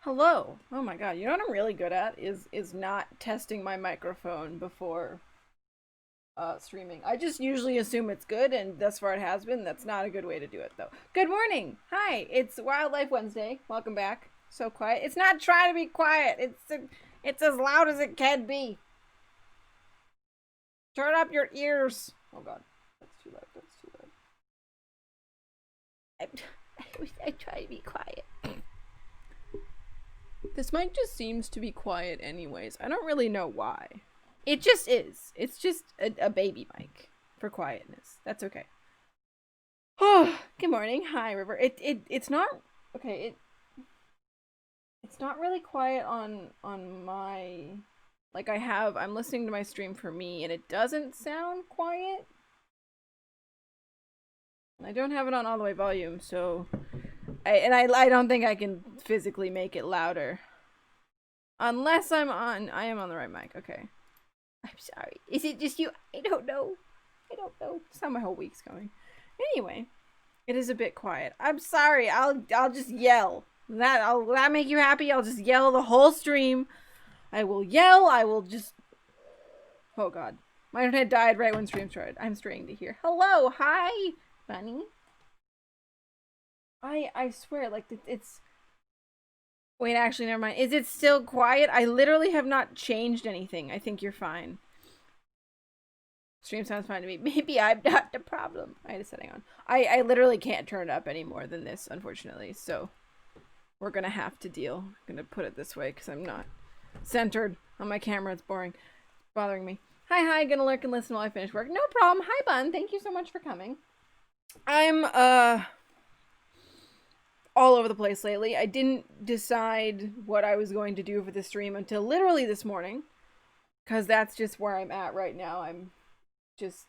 Hello. Oh my god. You know what I'm really good at is not testing my microphone before streaming. I just usually assume it's good, and thus far it has been. That's not a good way to do it though. Good morning. Hi. It's Wildlife Wednesday. Welcome back. So quiet. It's not trying to be quiet. It's as loud as it can be. Turn up your ears. Oh god. That's too loud. That's too loud. I try to be quiet. This mic just seems to be quiet anyways. I don't really know why. It just is. It's just a baby mic for quietness. That's okay. Oh, good morning. Hi, River. It's not okay. It's not really quiet on my I'm listening to my stream for me and it doesn't sound quiet. I don't have it on all the way volume, so I don't think I can physically make it louder. Unless I am on the right mic. Okay. I'm sorry. Is it just you? I don't know. I don't know. That's how my whole week's going. Anyway, it is a bit quiet. I'm sorry. I'll just yell. Will that make you happy? I'll just yell the whole stream. I will yell. I will just. Oh god, my internet died right when stream started. I'm straying to here. Hello, hi, bunny. I swear, like it's. Wait, actually, never mind. Is it still quiet? I literally have not changed anything. I think you're fine. Stream sounds fine to me. Maybe I'm not the problem. I had a setting on. I literally can't turn it up any more than this, unfortunately. So we're gonna have to deal. I'm gonna put it this way because I'm not centered on my camera. It's boring. It's bothering me. Hi. Gonna lurk and listen while I finish work. No problem. Hi, Bun. Thank you so much for coming. I'm all over the place lately. I didn't decide what I was going to do for the stream until literally this morning, because that's just where I'm at right now. I'm just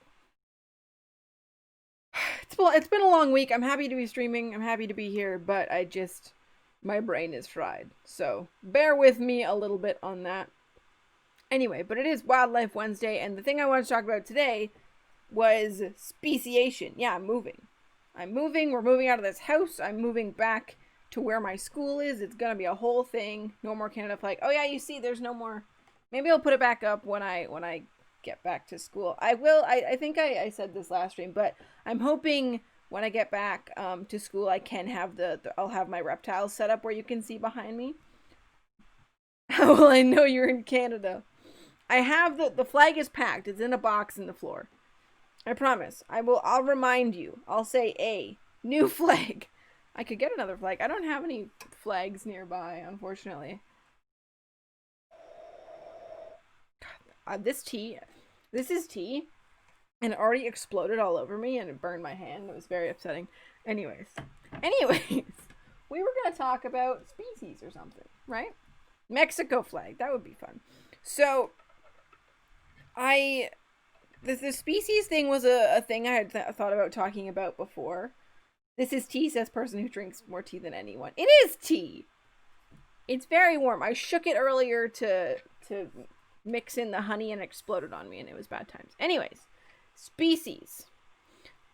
it's been a long week. I'm happy to be streaming. I'm happy to be here, but my brain is fried. So bear with me a little bit on that. Anyway, but it is Wildlife Wednesday, and the thing I want to talk about today was speciation. Yeah, I'm moving. We're moving out of this house. I'm moving back to where my school is. It's gonna be a whole thing. No more Canada Flag. Oh yeah, you see, there's no more. Maybe I'll put it back up when I get back to school. I will. I think I said this last stream, but I'm hoping when I get back to school, I can have I'll have my reptiles set up where you can see behind me. How will I know you're in Canada? I have the flag is packed. It's in a box in the floor. I promise. I'll remind you. I'll say a new flag. I could get another flag. I don't have any flags nearby, unfortunately. This is tea, and it already exploded all over me, and it burned my hand. It was very upsetting. Anyways, we were gonna talk about species or something, right? Mexico flag. That would be fun. So, the species thing was a thing I had thought about talking about before. This is tea, says person who drinks more tea than anyone. It is tea. It's very warm. I shook it earlier to mix in the honey and it exploded on me and it was bad times. Anyways, species.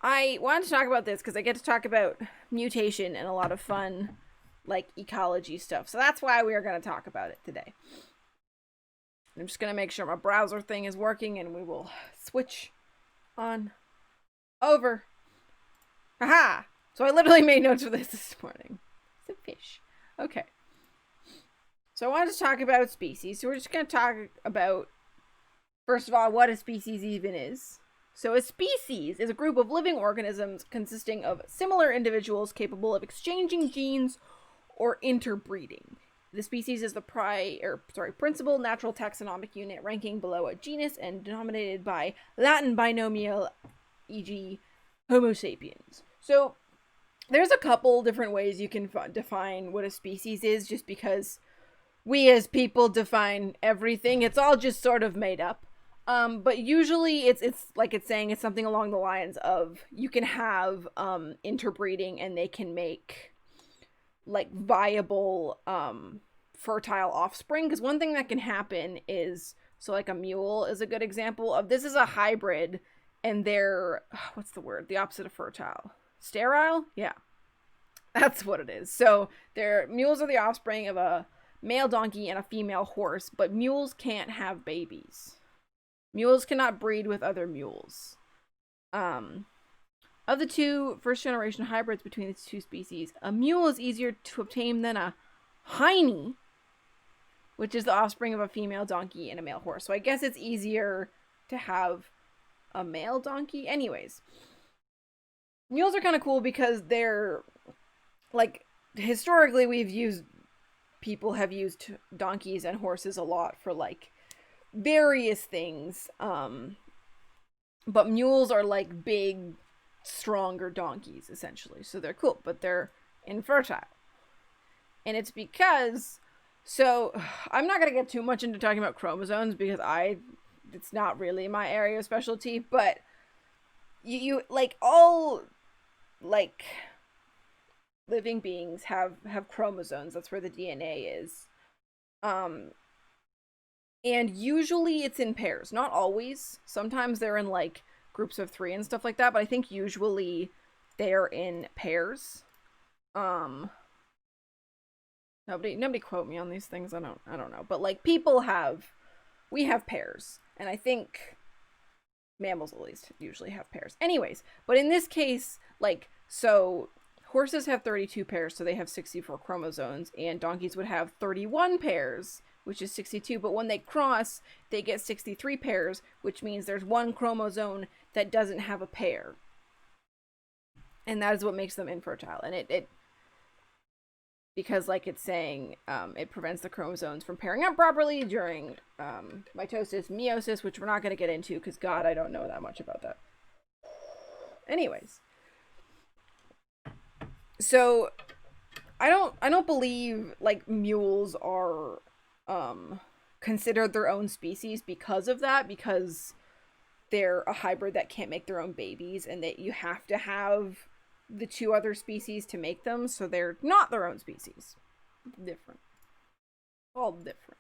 I wanted to talk about this because I get to talk about mutation and a lot of fun, like, ecology stuff. So that's why we are going to talk about it today. I'm just going to make sure my browser thing is working and we will switch on over. Haha! So I literally made notes for this morning. It's a fish. Okay. So I wanted to talk about species. So we're just going to talk about, first of all, what a species even is. So a species is a group of living organisms consisting of similar individuals capable of exchanging genes or interbreeding. The species is the principal natural taxonomic unit ranking below a genus and denominated by Latin binomial, e.g. Homo sapiens. So there's a couple different ways you can define what a species is, just because we as people define everything. It's all just sort of made up. But usually it's like it's saying it's something along the lines of you can have interbreeding and they can make like viable fertile offspring. Because one thing that can happen is, so like a mule is a good example of this. Is a hybrid and they're, what's the word, the opposite of fertile, sterile. Yeah, That's what it is. So mules are the offspring of a male donkey and a female horse, but mules can't have babies. Mules cannot breed with other mules. Um, of the two first generation hybrids between the two species, a mule is easier to obtain than a hiney, which is the offspring of a female donkey and a male horse. So I guess it's easier to have a male donkey. Anyways, mules are kind of cool because they're like historically people have used donkeys and horses a lot for like various things. But mules are like big, stronger donkeys essentially. So they're cool, but they're infertile. And it's because I'm not going to get too much into talking about chromosomes because it's not really my area of specialty, but you like all like living beings have chromosomes. That's where the DNA is. And usually it's in pairs. Not always. Sometimes they're in like groups of 3 and stuff like that, but I think usually they're in pairs. Nobody quote me on these things. I don't know. But like we have pairs. And I think mammals at least usually have pairs. Anyways, but in this case, like, so horses have 32 pairs, so they have 64 chromosomes, and donkeys would have 31 pairs, which is 62, but when they cross, they get 63 pairs, which means there's one chromosome that doesn't have a pair. And that is what makes them infertile. And it because like it's saying, it prevents the chromosomes from pairing up properly during mitosis, meiosis, which we're not going to get into because God, I don't know that much about that. Anyways, so I don't believe like mules are considered their own species because of that, because they're a hybrid that can't make their own babies, and that you have to have the 2 other species to make them, so they're not their own species. Different. All different.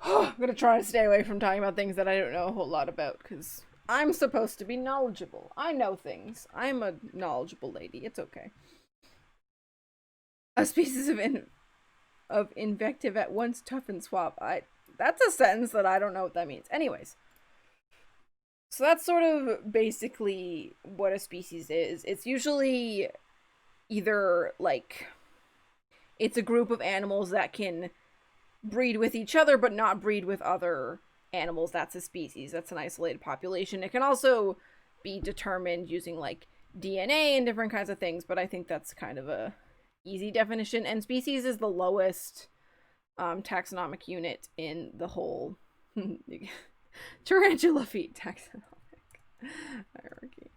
I'm gonna try to stay away from talking about things that I don't know a whole lot about, because I'm supposed to be knowledgeable. I know things. I'm a knowledgeable lady. It's okay. A species of invective at once tough and swap. That's a sentence that I don't know what that means. Anyways. So that's sort of basically what a species is. It's usually either like it's a group of animals that can breed with each other but not breed with other animals. That's a species. That's an isolated population. It can also be determined using like DNA and different kinds of things, but I think that's kind of a easy definition. And species is the lowest taxonomic unit in the whole tarantula feet taxonomic hierarchy,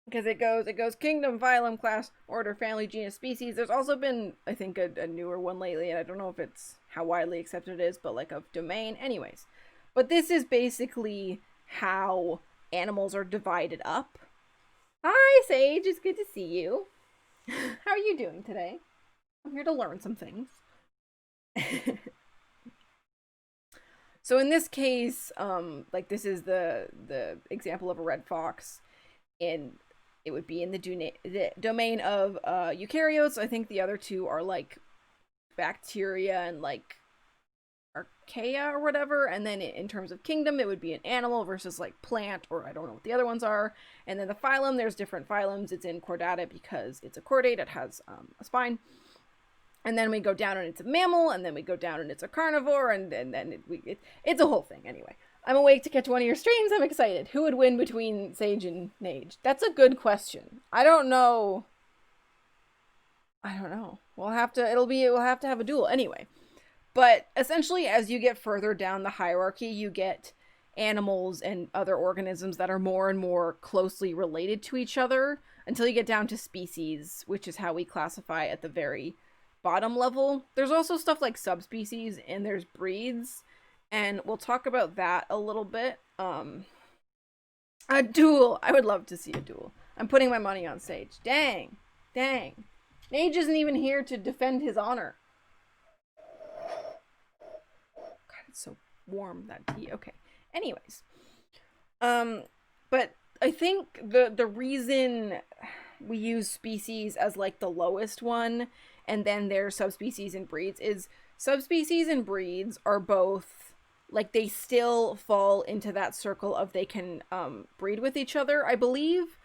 because it goes kingdom, phylum, class, order, family, genus, species. There's also been, I think, a newer one lately, and I don't know if it's how widely accepted it is, but like of domain. Anyways, but this is basically how animals are divided up. Hi Sage, it's good to see you. How are you doing today? I'm here to learn some things. So in this case, like this is the example of a red fox, and it would be in the domain of eukaryotes. I think the other 2 are like bacteria and like archaea or whatever. And then in terms of kingdom, it would be an animal versus like plant, or I don't know what the other ones are. And then the phylum, there's different phylums. It's in Chordata because it's a chordate. It has a spine. And then we go down and it's a mammal, and then we go down and it's a carnivore, and then it's a whole thing. Anyway, I'm awake to catch one of your streams. I'm excited. Who would win between Sage and Nage? That's a good question. I don't know. We'll have to have a duel anyway. But essentially, as you get further down the hierarchy, you get animals and other organisms that are more and more closely related to each other until you get down to species, which is how we classify at the very bottom level. There's also stuff like subspecies, and there's breeds, and we'll talk about that a little bit. A duel. I would love to see a duel. I'm putting my money on Sage. Dang. Nage isn't even here to defend his honor. God, it's so warm, that tea. Okay. Anyways. But I think the reason we use species as like the lowest one, and then there's subspecies and breeds, is subspecies and breeds are both like they still fall into that circle of they can breed with each other. I believe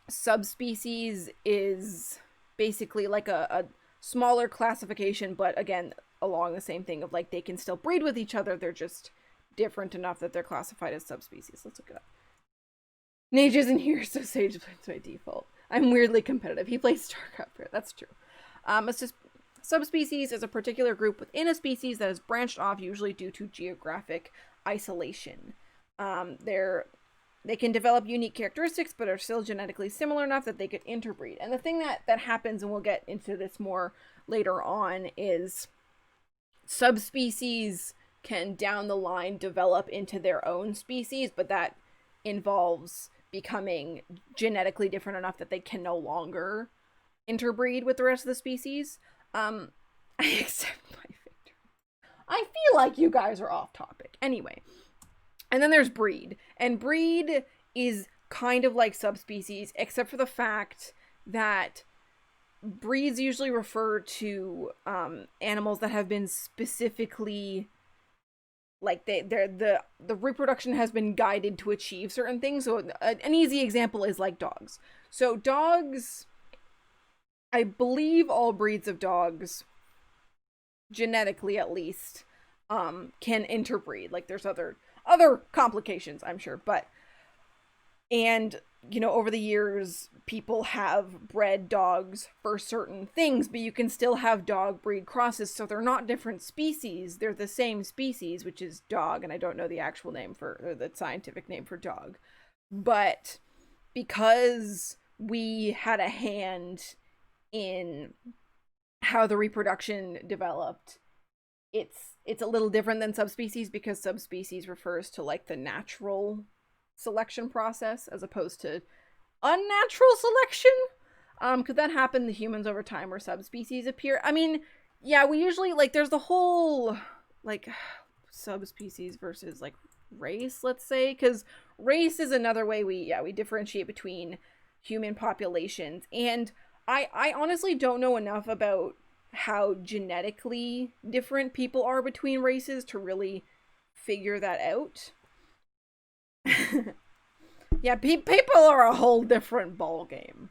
subspecies is basically like a smaller classification, but again, along the same thing of like they can still breed with each other. They're just different enough that they're classified as subspecies. Let's look it up. Nage isn't here, so Sage plays by default. I'm weirdly competitive. He plays StarCraft. That's true. It's just subspecies is a particular group within a species that is branched off, usually due to geographic isolation. They can develop unique characteristics, but are still genetically similar enough that they could interbreed. And the thing that happens, and we'll get into this more later on, is subspecies can down the line develop into their own species, but that involves becoming genetically different enough that they can no longer interbreed with the rest of the species. I accept my victory. I feel like you guys are off topic. Anyway. And then there's breed. And breed is kind of like subspecies, except for the fact that breeds usually refer to animals that have been specifically, like the reproduction has been guided to achieve certain things. So an easy example is like dogs. So dogs, I believe all breeds of dogs, genetically at least, can interbreed. Like there's other complications, I'm sure, but, and, you know, over the years, people have bred dogs for certain things, but you can still have dog breed crosses, so they're not different species, they're the same species, which is dog, and I don't know the actual name or the scientific name for dog, but because we had a hand in how the reproduction developed, it's a little different than subspecies, because subspecies refers to like the natural selection process as opposed to unnatural selection. Could that happen to humans over time where subspecies appear? I mean, yeah, we usually like there's the whole like subspecies versus like race, let's say, because race is another way we differentiate between human populations, and I honestly don't know enough about how genetically different people are between races to really figure that out. Yeah, people are a whole different ballgame.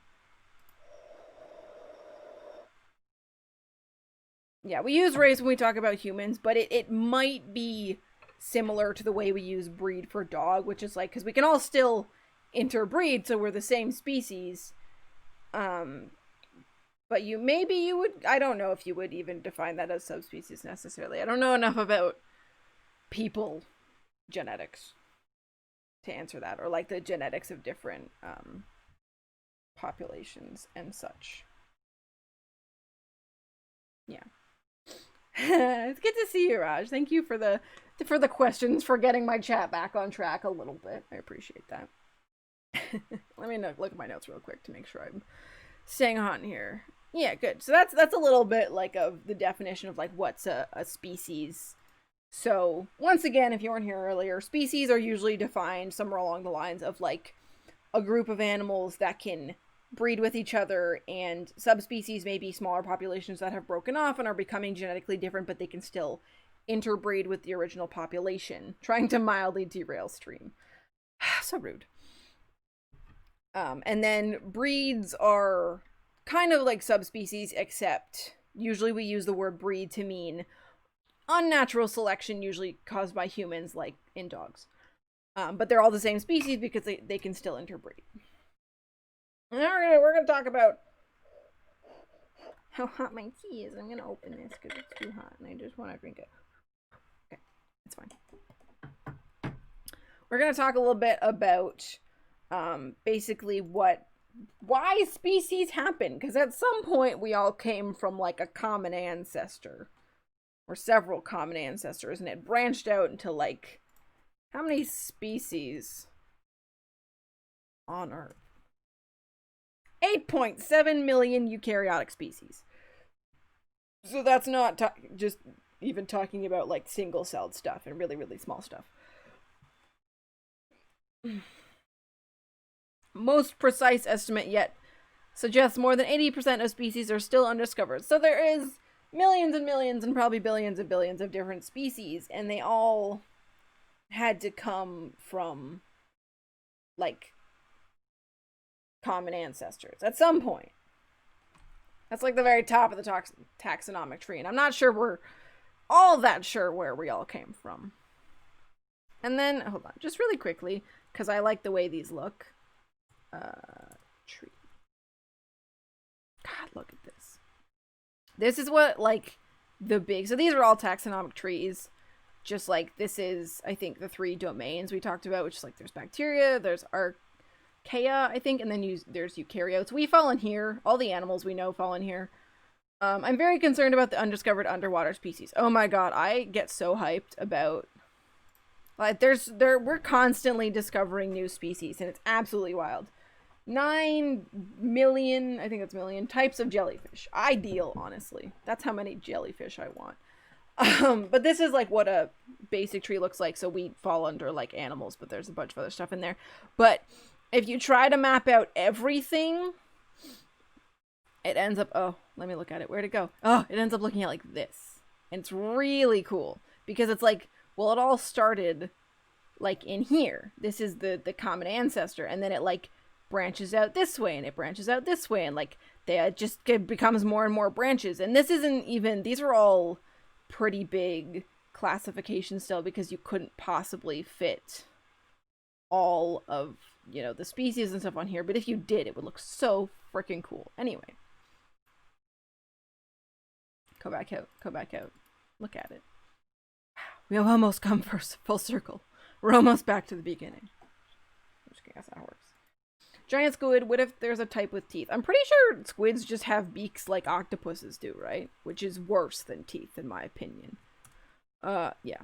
Yeah, we use race when we talk about humans, but it might be similar to the way we use breed for dog, which is like, because we can all still interbreed, so we're the same species. But maybe you would, I don't know if you would even define that as subspecies necessarily. I don't know enough about people genetics to answer that, or like the genetics of different populations and such. Yeah. It's good to see you, Raj. Thank you for the questions, for getting my chat back on track a little bit. I appreciate that. Let me look at my notes real quick to make sure I'm staying on here. Yeah, good. So that's a little bit like of the definition of like what's a species. So once again, if you weren't here earlier, species are usually defined somewhere along the lines of like a group of animals that can breed with each other, and subspecies may be smaller populations that have broken off and are becoming genetically different, but they can still interbreed with the original population. Trying to mildly derail stream. So rude. And then breeds are kind of like subspecies, except usually we use the word breed to mean unnatural selection, usually caused by humans, like in dogs. But they're all the same species because they can still interbreed. Alright, we're going to talk about how hot my tea is. I'm going to open this because it's too hot and I just want to drink it. Okay, it's fine. We're going to talk a little bit about basically why species happen, because at some point we all came from like a common ancestor, or several common ancestors, and it branched out into like, how many species on Earth? 8.7 million eukaryotic species. So that's not just even talking about like single-celled stuff and really, really small stuff. Most precise estimate yet suggests more than 80% of species are still undiscovered. So there is millions and millions and probably billions and billions of different species, and they all had to come from, like, common ancestors at some point. That's like the very top of the taxonomic tree, and I'm not sure we're all that sure where we all came from. And then, hold on, just really quickly, because I like the way these look. Tree. God, look at this. This is what, like, the big... So these are all taxonomic trees. Just like this is, I think, the 3 domains we talked about, which is like there's bacteria, there's archaea, I think, and then there's eukaryotes. We fall in here. All the animals we know fall in here. I'm very concerned about the undiscovered underwater species. Oh my god, I get so hyped about... Like, we're constantly discovering new species, and it's absolutely wild. 9 million, I think that's million, types of jellyfish. Ideal, honestly. That's how many jellyfish I want. But this is like what a basic tree looks like, so we fall under like animals, but there's a bunch of other stuff in there. But if you try to map out everything, it ends up, oh, let me look at it. Where'd it go? Oh, it ends up looking at like this. And it's really cool because it's like, well, it all started like in here. This is the common ancestor, and then it like branches out this way, and it branches out this way, and like it becomes more and more branches. And this isn't even, these are all pretty big classification still, because you couldn't possibly fit all of, you know, the species and stuff on here, but if you did, it would look so freaking cool. Anyway, go back out, look at it. We have almost come full circle. We're almost back to the beginning. I guess that works. Giant squid, what if there's a type with teeth? I'm pretty sure squids just have beaks like octopuses do, right? Which is worse than teeth, in my opinion. Yeah.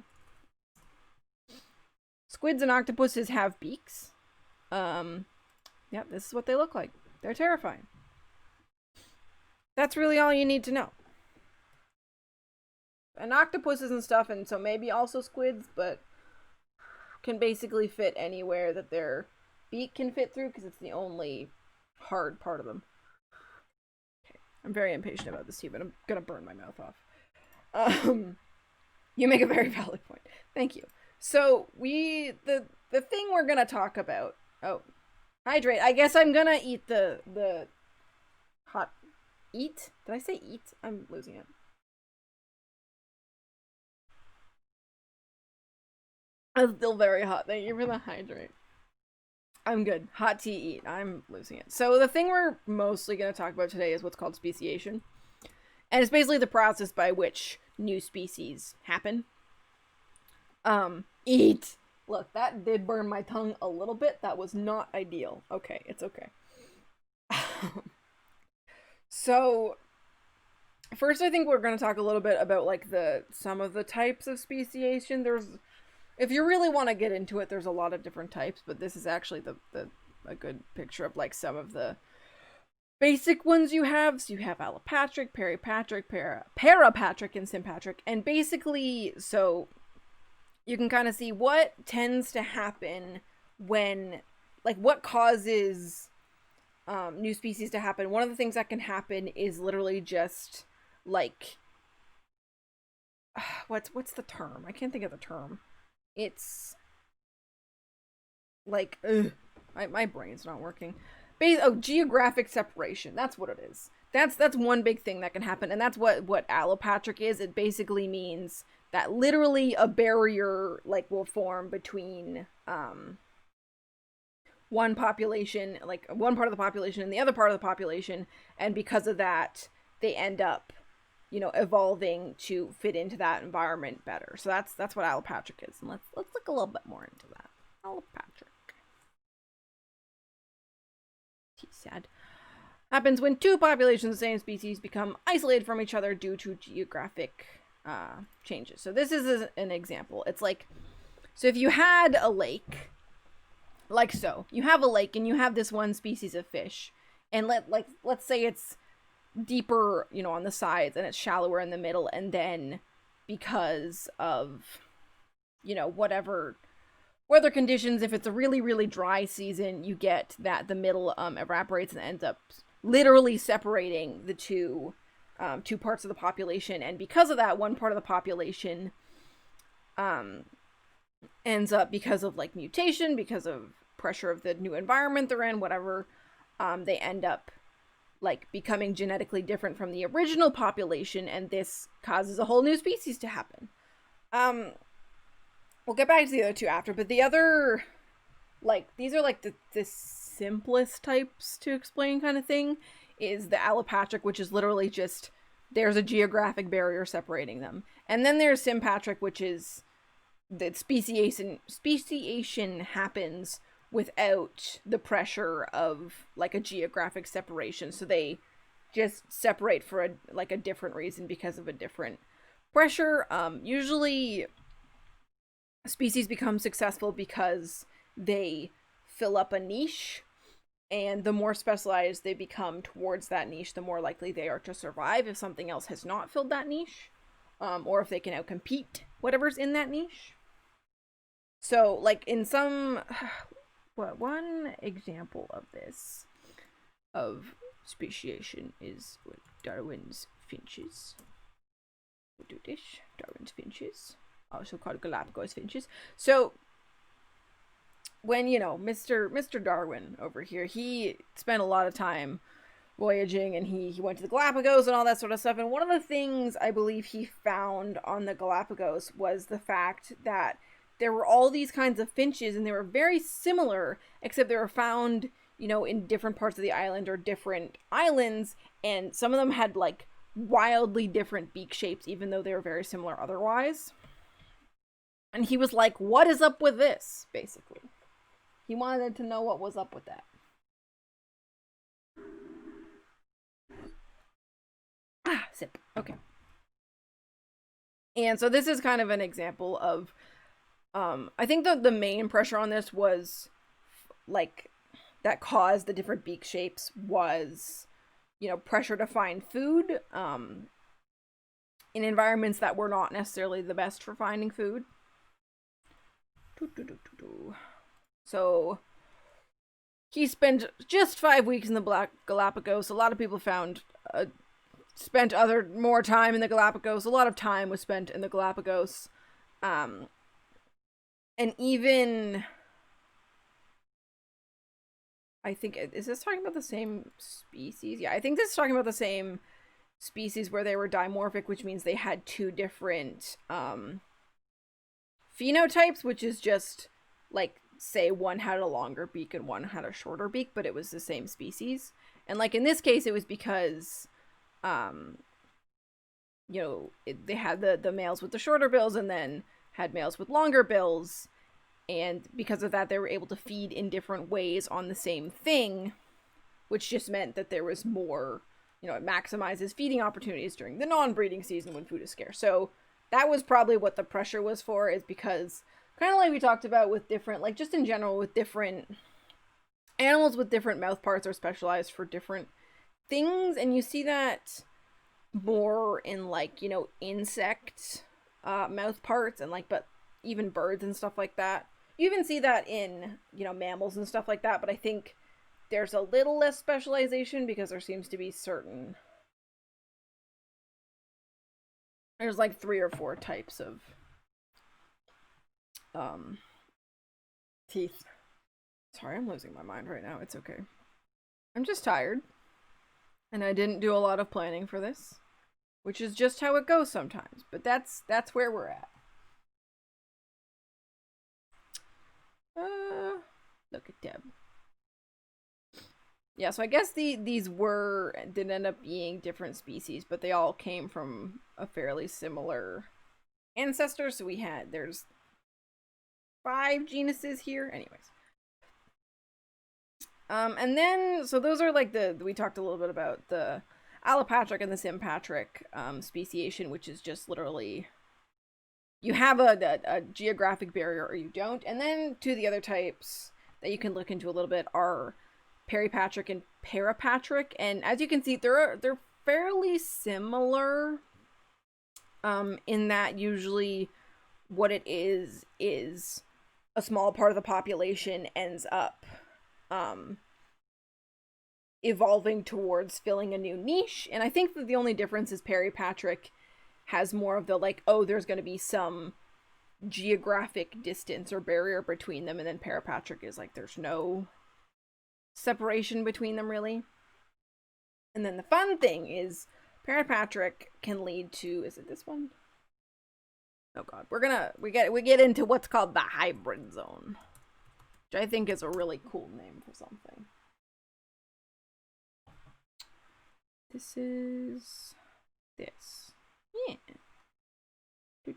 Squids and octopuses have beaks. Yeah, this is what they look like. They're terrifying. That's really all you need to know. And octopuses and stuff, and so maybe also squids, but can basically fit anywhere that their beak can fit through, because it's the only hard part of them. Okay, I'm very impatient about this too, but I'm gonna burn my mouth off. You make a very valid point. Thank you. So the thing we're gonna talk about. Oh, hydrate. I guess I'm gonna eat the hot. Eat? Did I say eat? I'm losing it. It's still very hot. Thank you for the hydrate. I'm good. Hot tea, eat. I'm losing it. So the thing we're mostly going to talk about today is what's called speciation. And it's basically the process by which new species happen. Eat. Look, that did burn my tongue a little bit. That was not ideal. Okay, it's okay. So first, I think we're going to talk a little bit about like some of the types of speciation. If you really want to get into it, there's a lot of different types, but this is actually a good picture of like some of the basic ones you have. So you have allopatric, peripatric, parapatric, and sympatric. And basically, so you can kind of see what tends to happen when, like, what causes new species to happen. One of the things that can happen is literally just like, what's the term? I can't think of the term. It's like, my brain's not working. Geographic separation. That's what it is. That's one big thing that can happen, and that's what allopatric is. It basically means that literally a barrier like will form between one population, like one part of the population and the other part of the population, and because of that, they end up, you know, evolving to fit into that environment better. So that's what allopatric is. And let's look a little bit more into that. Allopatric. Sad. Happens when two populations of the same species become isolated from each other due to geographic changes. So this is an example. It's like, so if you had a lake, like so, you have a lake and you have this one species of fish, and let's say it's deeper, you know, on the sides, and it's shallower in the middle, and then because of, you know, whatever weather conditions, if it's a really, really dry season, you get that the middle evaporates and ends up literally separating the two parts of the population. And because of that, one part of the population ends up, because of like mutation, because of pressure of the new environment they're in, whatever, they end up like becoming genetically different from the original population, and this causes a whole new species to happen. We'll get back to the other two after, but the other, like, these are like the simplest types to explain kind of thing, is the allopatric, which is literally just there's a geographic barrier separating them. And then there's sympatric, which is that speciation happens without the pressure of like a geographic separation. So they just separate for a different reason because of a different pressure. Usually species become successful because they fill up a niche, and the more specialized they become towards that niche, the more likely they are to survive if something else has not filled that niche, or if they can outcompete whatever's in that niche. So, like, in some... one example of this, of speciation, is Darwin's finches. We'll do this. Darwin's finches, also called Galapagos finches. So, when, Mr. Darwin over here, he spent a lot of time voyaging, and he went to the Galapagos and all that sort of stuff. And one of the things I believe he found on the Galapagos was the fact that there were all these kinds of finches, and they were very similar, except they were found, in different parts of the island or different islands, and some of them had, like, wildly different beak shapes, even though they were very similar otherwise. And he was like, what is up with this, basically? He wanted to know what was up with that. Sip. Okay. And so this is kind of an example of, I think the main pressure on this was, like, that caused the different beak shapes was, pressure to find food, in environments that were not necessarily the best for finding food. So, he spent just 5 weeks in the Galapagos. A lot of people spent more time in the Galapagos. A lot of time was spent in the Galapagos. And even, I think, is this talking about the same species? Yeah, I think this is talking about the same species where they were dimorphic, which means they had two different phenotypes, which is just, like, say one had a longer beak and one had a shorter beak, but it was the same species. And, like, in this case, it was because, they had the males with the shorter bills and then had males with longer bills, and because of that they were able to feed in different ways on the same thing, which just meant that there was more, it maximizes feeding opportunities during the non-breeding season when food is scarce. So that was probably what the pressure was for, is because, kind of like we talked about with different, like, just in general with different animals with different mouth parts are specialized for different things, and you see that more in, like, insect mouth parts, and, like, but even birds and stuff like that. You even see that in, mammals and stuff like that, but I think there's a little less specialization because there seems to be there's like 3 or 4 types of teeth. Sorry, I'm losing my mind right now. It's okay. I'm just tired. And I didn't do a lot of planning for this, which is just how it goes sometimes. But that's where we're at. Look at Deb. Yeah, so I guess these did end up being different species, but they all came from a fairly similar ancestor. So there's 5 genuses here. Anyways. And then, so those are like we talked a little bit about the allopatric and the sympatric speciation, which is just literally, you have a geographic barrier or you don't. And then 2 of the other types that you can look into a little bit are peripatric and parapatric. And as you can see, they're fairly similar, in that usually what it is a small part of the population ends up evolving towards filling a new niche. And I think that the only difference is Peripatrick has more of the like, oh, there's going to be some geographic distance or barrier between them, and then Peripatrick is like, there's no separation between them really. And then the fun thing is Peripatrick can lead to, is it this one? Oh god, we get into what's called the hybrid zone, which I think is a really cool name for something. This is this. Yeah. Oh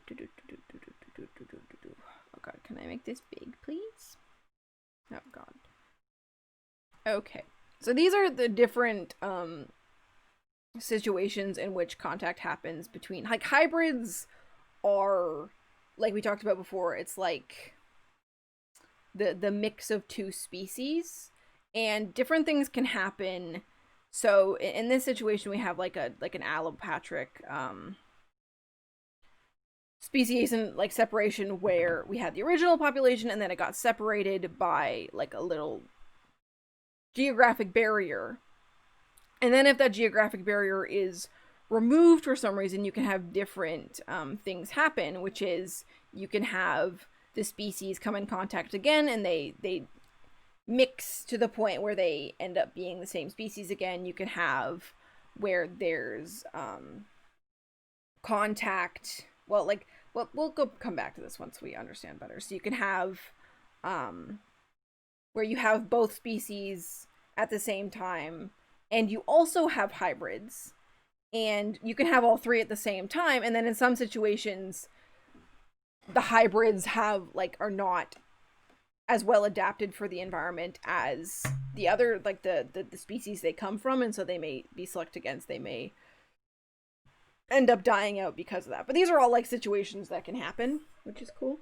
god, can I make this big, please? Oh god. Okay. So these are the different situations in which contact happens between, like, hybrids are, like we talked about before, it's like the mix of two species, and different things can happen. So in this situation we have like an allopatric speciation, like, separation, where we had the original population and then it got separated by like a little geographic barrier. And then if that geographic barrier is removed for some reason, you can have different things happen, which is you can have the species come in contact again and they mix to the point where they end up being the same species again. You can have where there's contact, well, like, well, we'll come back to this once we understand better. So you can have where you have both species at the same time, and you also have hybrids, and you can have all three at the same time. And then in some situations the hybrids have, like, are not as well adapted for the environment as the other, like the species they come from, and so they may be selected against, they may end up dying out because of that. But these are all like situations that can happen, which is cool.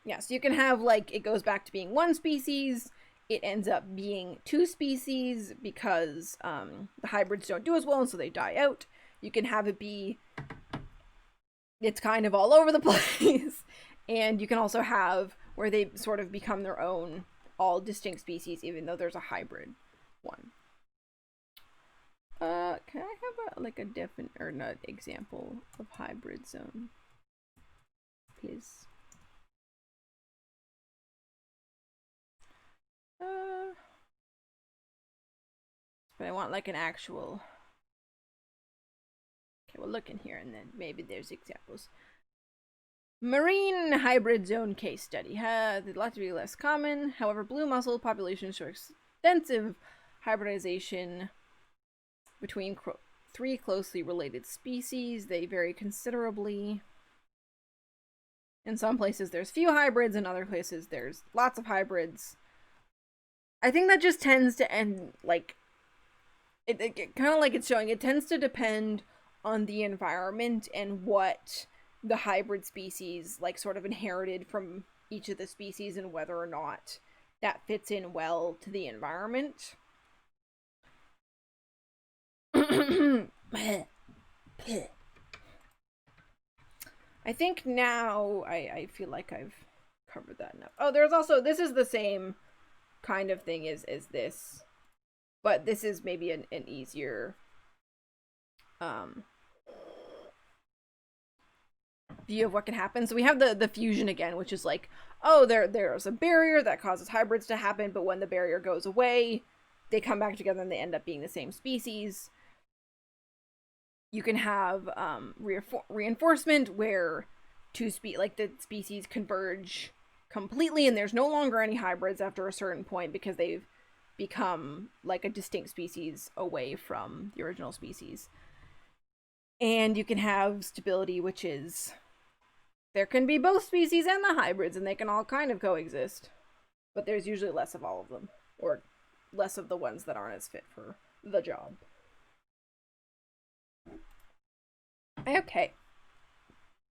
Yeah, so you can have, like, it goes back to being one species, it ends up being two species because the hybrids don't do as well and so they die out. You can have it be, it's kind of all over the place. And you can also have where they sort of become their own, all distinct species, even though there's a hybrid one. Can I have a definite, or not, example of hybrid zone, please? But I want like an actual. Okay, we'll look in here and then maybe there's examples. Marine hybrid zone case study. They'd like to be less common. However, blue mussel populations show extensive hybridization between three closely related species. They vary considerably. In some places there's few hybrids, in other places there's lots of hybrids. I think that just tends to end, like, it kind of like it's showing, it tends to depend on the environment and what the hybrid species, like, sort of inherited from each of the species, and whether or not that fits in well to the environment. I think now I feel like I've covered that enough. Oh, there's also, this is the same kind of thing as this, but this is maybe an easier view of what can happen. So we have the fusion again, which is like, oh, there's a barrier that causes hybrids to happen, but when the barrier goes away, they come back together and they end up being the same species. You can have reinforcement, where the species converge completely and there's no longer any hybrids after a certain point because they've become like a distinct species away from the original species. And you can have stability, which is there can be both species and the hybrids and they can all kind of coexist, but there's usually less of all of them, or less of the ones that aren't as fit for the job. Okay,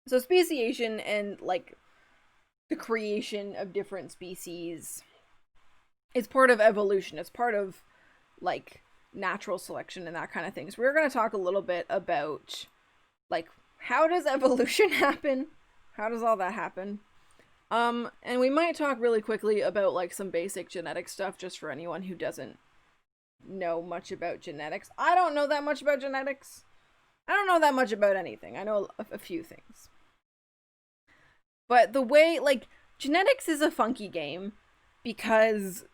so speciation and, like, the creation of different species is part of evolution. It's part of, like, natural selection and that kind of thing. So we're going to talk a little bit about, like, how does evolution happen? How does all that happen? And we might talk really quickly about like some basic genetic stuff just for anyone who doesn't know much about genetics. I don't know that much about genetics. I don't know that much about anything. I know a few things. But the way, like, genetics is a funky game because,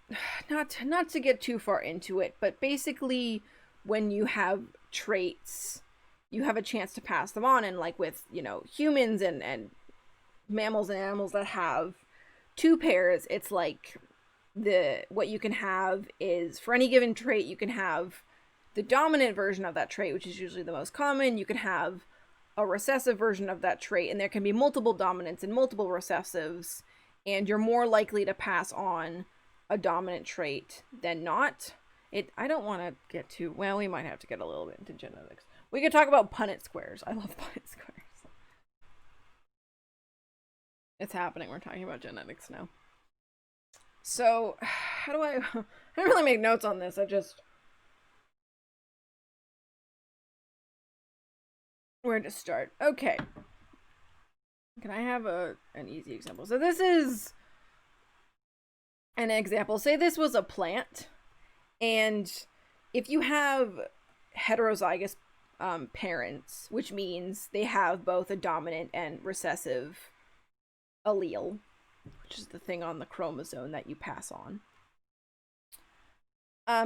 not to get too far into it, but basically when you have traits, you have a chance to pass them on. And like with, you know, humans and mammals and animals that have two pairs, it's like what you can have is, for any given trait, you can have the dominant version of that trait, which is usually the most common. You can have a recessive version of that trait, and there can be multiple dominants and multiple recessives, and you're more likely to pass on a dominant trait than not. I don't want to get too, well, we might have to get a little bit into genetics. We could talk about Punnett squares. I love Punnett squares. It's happening. We're talking about genetics now. So, how do I don't really make notes on this. I just, where to start? Okay. Can I have an easy example? So this is an example. Say this was a plant, and if you have heterozygous parents, which means they have both a dominant and recessive allele, which is the thing on the chromosome that you pass on.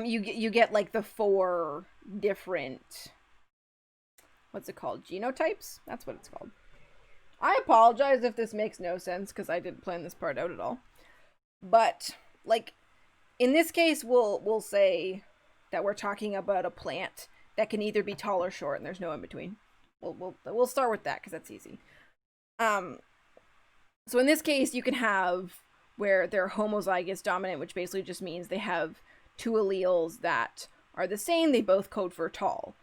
You get like the 4 different, what's it called? Genotypes? That's what it's called. I apologize if this makes no sense because I didn't plan this part out at all. But like in this case, we'll say that we're talking about a plant that can either be tall or short, and there's no in between. We'll start with that because that's easy. So in this case, you can have where they're homozygous dominant, which basically just means they have 2 alleles that are the same. They both code for tall.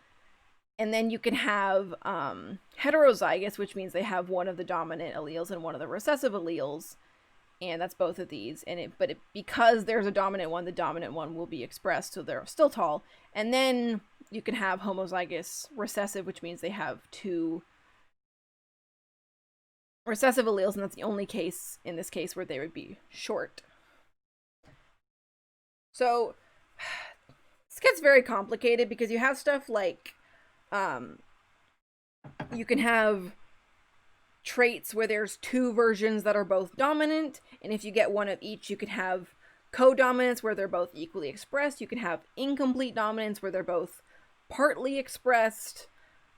And then you can have heterozygous, which means they have one of the dominant alleles and one of the recessive alleles. And that's both of these. Because there's a dominant one, the dominant one will be expressed, so they're still tall. And then you can have homozygous recessive, which means they have 2 recessive alleles, and that's the only case in this case where they would be short. So this gets very complicated because you have stuff like you can have traits where there's 2 versions that are both dominant, and if you get one of each, you can have codominance where they're both equally expressed. You can have incomplete dominance where they're both partly expressed.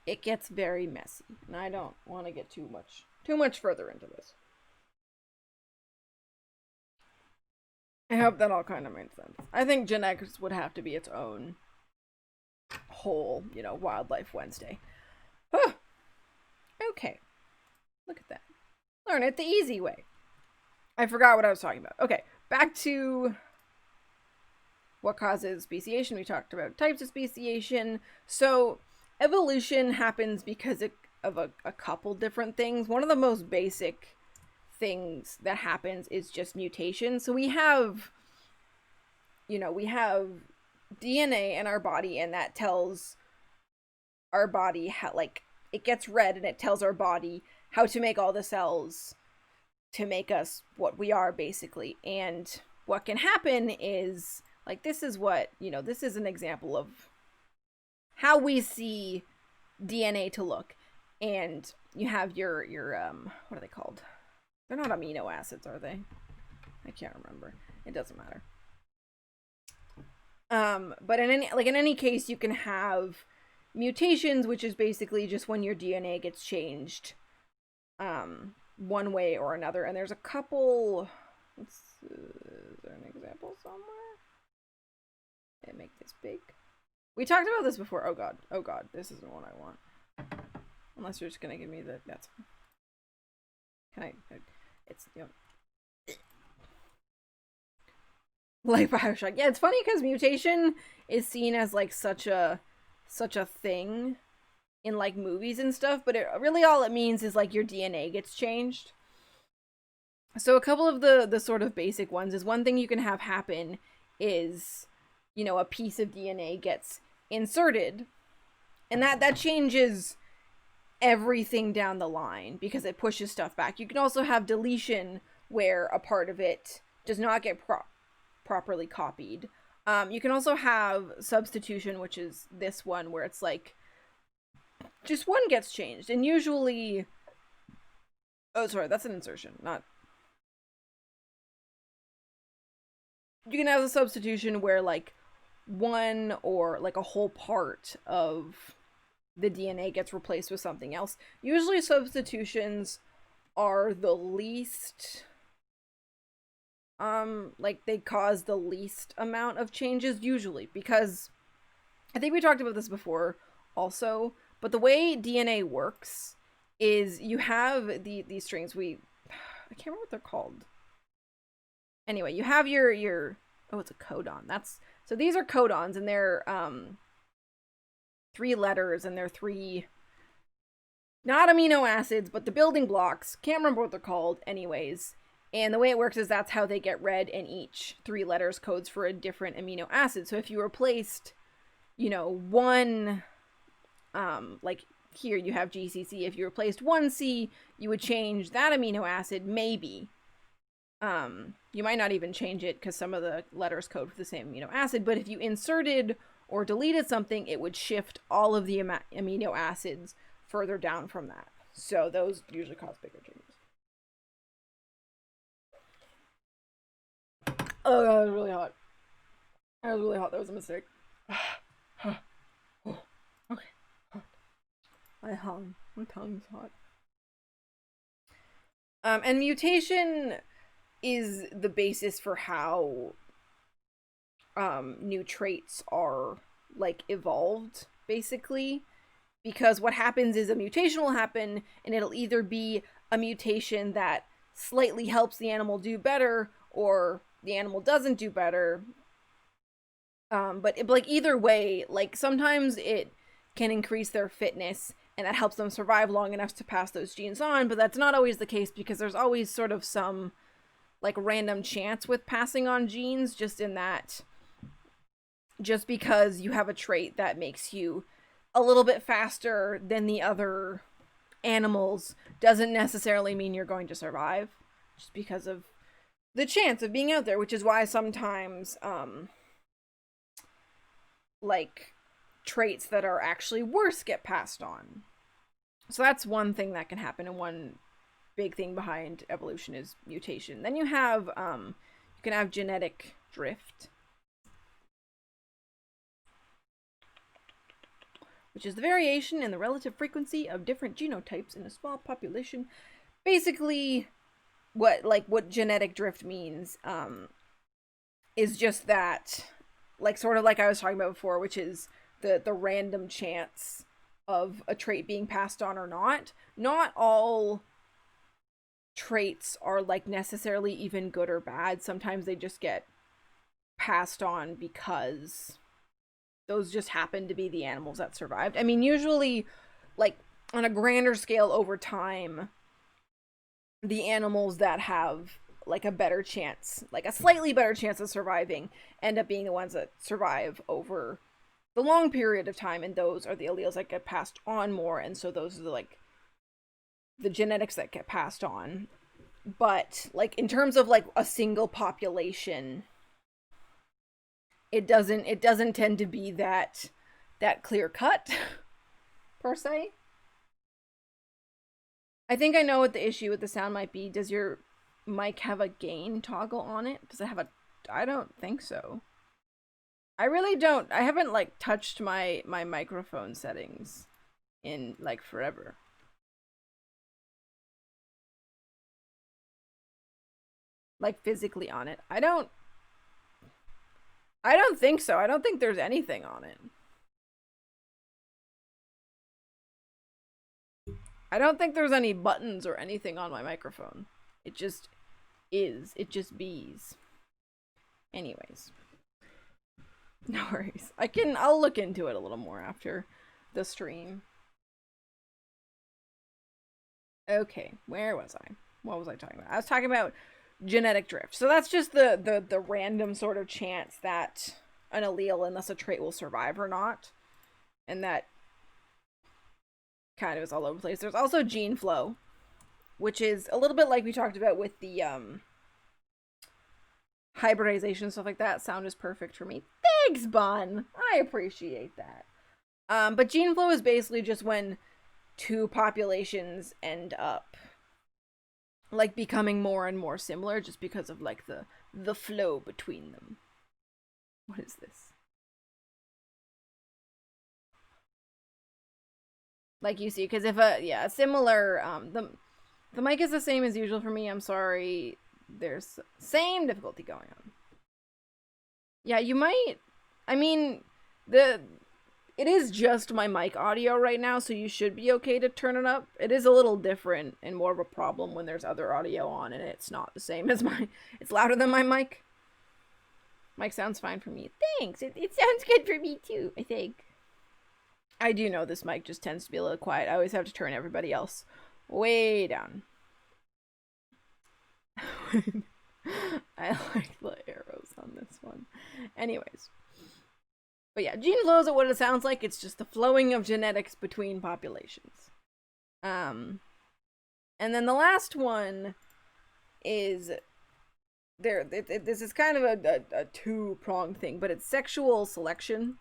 It gets very messy, and I don't want to get too much further into this. I hope that all kind of made sense. I think genetics would have to be its own whole, Wildlife Wednesday. Oh, okay. Look at that. Learn it the easy way. I forgot what I was talking about. Okay, back to what causes speciation. We talked about types of speciation. So evolution happens because of a couple different things. One of the most basic things that happens is just mutation. So we have DNA in our body, and that tells our body how, like, it gets read and it tells our body how to make all the cells to make us what we are, basically. And what can happen is, like, this is an example of how we see DNA to look. And you have your what are they called? They're not amino acids, are they? I can't remember. It doesn't matter. But in any case, you can have mutations, which is basically just when your DNA gets changed one way or another. And there's a couple. Is there an example somewhere? Did I make this big? We talked about this before. Oh god, this isn't what I want. Unless you're just gonna give me that's. Can I? It's like Bioshock. Yeah, it's funny because mutation is seen as like such a thing in like movies and stuff, but really all it means is like your DNA gets changed. So a couple of the sort of basic ones is, one thing you can have happen is, a piece of DNA gets inserted, and that changes everything down the line because it pushes stuff back. You can also have deletion, where a part of it does not get properly copied. You can also have substitution, which is this one where it's like just one gets changed, and usually, oh sorry, that's an insertion, not. You can have a substitution where like one or like a whole part of the DNA gets replaced with something else. Usually substitutions are the least like they cause the least amount of changes usually, because I think we talked about this before also, but the way DNA works is you have these strings. I can't remember what they're called. Anyway, you have your oh, it's a codon. So these are codons, and they're 3 letters, and they're 3 not amino acids, but the building blocks. Can't remember what they're called anyways. And the way it works is that's how they get read, and each 3 letters codes for a different amino acid. So if you replaced, one, like here you have GCC. If you replaced 1C, you would change that amino acid, maybe. You might not even change it because some of the letters code for the same amino acid, but if you inserted or deleted something, it would shift all of the amino acids further down from that. So those usually cause bigger changes. Oh god, that was really hot. That was really hot. That was a mistake. Okay. My tongue's hot. And mutation is the basis for how new traits are like evolved, basically, because what happens is a mutation will happen, and it'll either be a mutation that slightly helps the animal do better, or the animal doesn't do better. But either way, like sometimes it can increase their fitness, and that helps them survive long enough to pass those genes on, but that's not always the case, because there's always sort of some like random chance with passing on genes, just because you have a trait that makes you a little bit faster than the other animals doesn't necessarily mean you're going to survive, just because of the chance of being out there, which is why sometimes like traits that are actually worse get passed on. So that's one thing that can happen, and one big thing behind evolution is mutation. Then you have you can have genetic drift, which is the variation in the relative frequency of different genotypes in a small population. Basically, what genetic drift means is just that, like sort of like I was talking about before, which is the random chance of a trait being passed on or not. Not all traits are like necessarily even good or bad. Sometimes they just get passed on because those just happen to be the animals that survived. I mean, usually, like on a grander scale over time, the animals that have like a better chance, like a slightly better chance of surviving, end up being the ones that survive over the long period of time, and those are the alleles that get passed on more, and so those are the genetics that get passed on. But like in terms of like a single population, it doesn't tend to be that clear cut per se. I think I know what the issue with the sound might be. Does your mic have a gain toggle on it? I don't think so. I really don't. I haven't like touched my microphone settings in like forever. Like physically on it. I don't think so. I don't think there's anything on it. I don't think there's any buttons or anything on my microphone. It just is. It just bees. Anyways. No worries. I'll look into it a little more after the stream. Okay, where was I? What was I talking about? I was talking about genetic drift. So that's just the random sort of chance that an allele, unless a trait will survive or not. And that kind of is all over the place. There's also gene flow, which is a little bit like we talked about with the hybridization, stuff like that. Sound is perfect for me. Thanks, Bun. I appreciate that. But gene flow is basically just when two populations end up like becoming more and more similar just because of like the flow between them. What is this? Like you see, because if a similar the mic is the same as usual for me. I'm sorry. There's same difficulty going on. Yeah, you might. I mean, it is just my mic audio right now, so you should be okay to turn it up. It is a little different and more of a problem when there's other audio on and it's not the same as my. It's louder than my mic. Mic sounds fine for me. Thanks. It sounds good for me too, I think. I do know this mic just tends to be a little quiet. I always have to turn everybody else way down. I like the arrows on this one. Anyways. But yeah, gene flow is what it sounds like. It's just the flowing of genetics between populations. And then the last one is there. This is kind of a two-pronged thing, but it's sexual selection.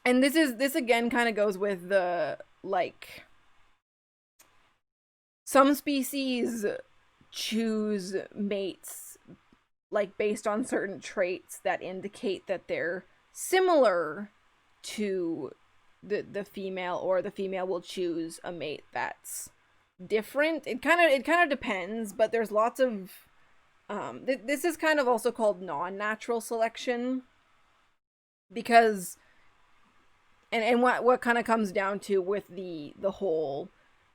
And this again kind of goes with the like some species choose mates like based on certain traits that indicate that they're similar to the female, or the female will choose a mate that's different. It kind of depends, but there's lots of this is kind of also called non-natural selection, because and what kind of comes down to with the whole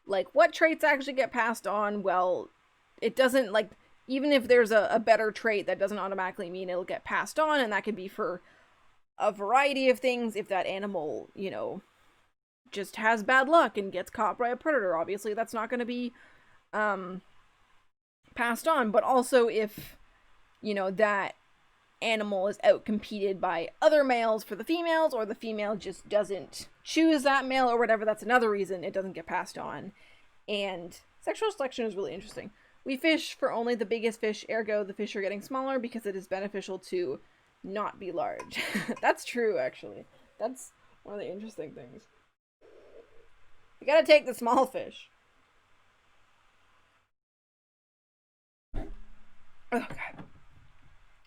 like what traits actually get passed on. Well, it doesn't, like, even if there's a better trait, that doesn't automatically mean it'll get passed on, and that could be for a variety of things. If that animal, you know, just has bad luck and gets caught by a predator, obviously that's not going to be passed on. But also if, you know, that animal is outcompeted by other males for the females, or the female just doesn't choose that male or whatever, that's another reason it doesn't get passed on. And sexual selection is really interesting. We fish for only the biggest fish, ergo the fish are getting smaller because it is beneficial to not be large. That's true, actually. That's one of the interesting things. You gotta take the small fish. Oh, God.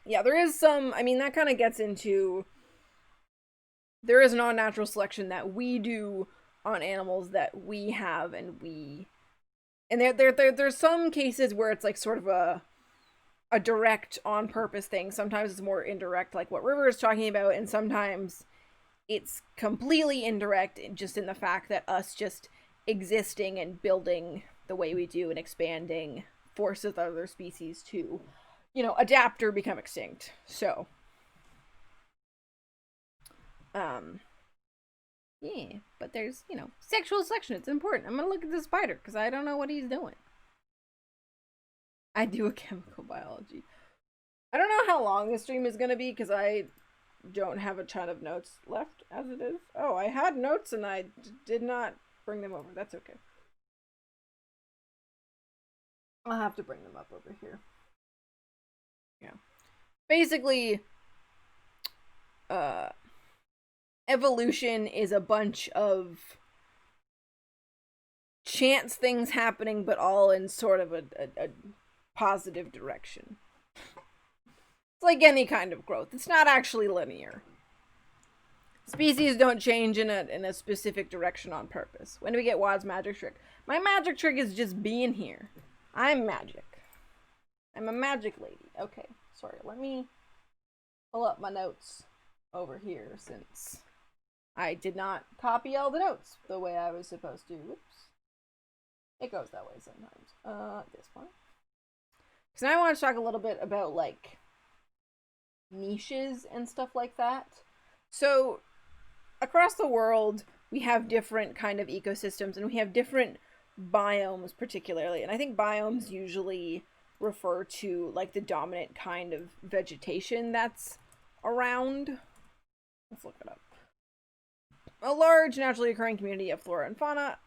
Yeah, there is some, I mean, that kind of gets into, there is non-natural selection that we do on animals that we have, and there's some cases where it's like sort of a direct on purpose thing. Sometimes it's more indirect, like what River is talking about, and sometimes it's completely indirect, just in the fact that us just existing and building the way we do and expanding forces other species to, you know, adapt or become extinct. So yeah, but there's, you know, sexual selection. It's important. I'm gonna look at the spider because I don't know what he's doing. I do a chemical biology. I don't know how long this stream is gonna be because I don't have a ton of notes left as it is. Oh, I had notes and I did not bring them over. That's okay. I'll have to bring them up over here. Yeah. Basically, evolution is a bunch of chance things happening, but all in sort of a positive direction. It's like any kind of growth. It's not actually linear. Species don't change in a specific direction on purpose. When do we get Wad's magic trick? My magic trick is just being here. I'm magic. I'm a magic lady. Okay, sorry. Let me pull up my notes over here since I did not copy all the notes the way I was supposed to. Whoops. It goes that way sometimes. This one. So now I want to talk a little bit about, like, niches and stuff like that. So, across the world, we have different kind of ecosystems, and we have different biomes particularly. And I think biomes usually refer to, like, the dominant kind of vegetation that's around. Let's look it up. A large naturally occurring community of flora and fauna,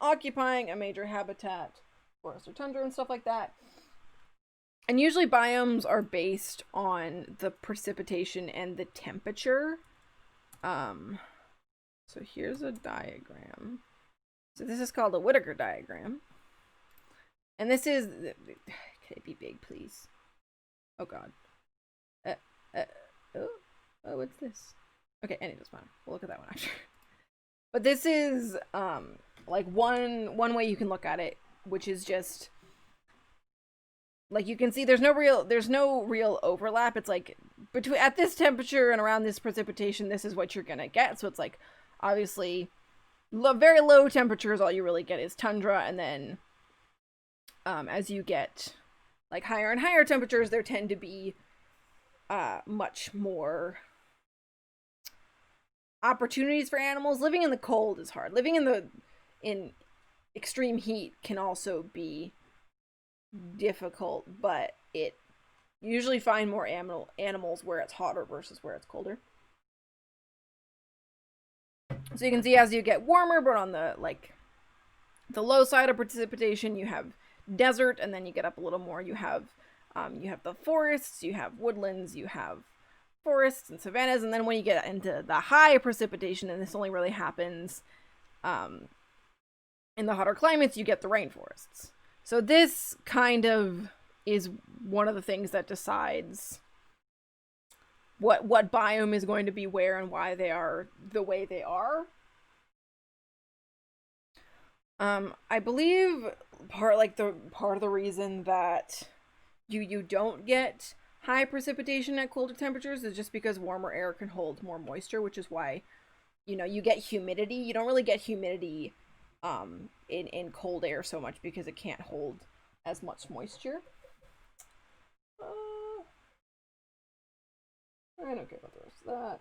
occupying a major habitat, forest or tundra and stuff like that. And usually biomes are based on the precipitation and the temperature. So here's a diagram. So this is called a Whittaker diagram. And this is... Can it be big, please? Oh, God. What's this? Okay, and it doesn't matter. We'll look at that one after. But this is, like, one way you can look at it, which is just... Like, you can see there's no real overlap. It's like, between at this temperature and around this precipitation, this is what you're gonna get. So it's like, obviously, very low temperatures, all you really get is tundra, and then as you get like higher and higher temperatures, there tend to be much more opportunities for animals. Living in the cold is hard. Living in extreme heat can also be difficult, but you usually find more animals where it's hotter versus where it's colder. So you can see as you get warmer, but on the low side of precipitation, you have desert, and then you get up a little more, you have the forests, you have woodlands, you have forests and savannas, and then when you get into the high precipitation, and this only really happens in the hotter climates, you get the rainforests. So this kind of is one of the things that decides what biome is going to be where and why they are the way they are. I believe part of the reason that you don't get high precipitation at colder temperatures is just because warmer air can hold more moisture, which is why, you get humidity. You don't really get humidity in cold air so much because it can't hold as much moisture. I don't care about the rest of that.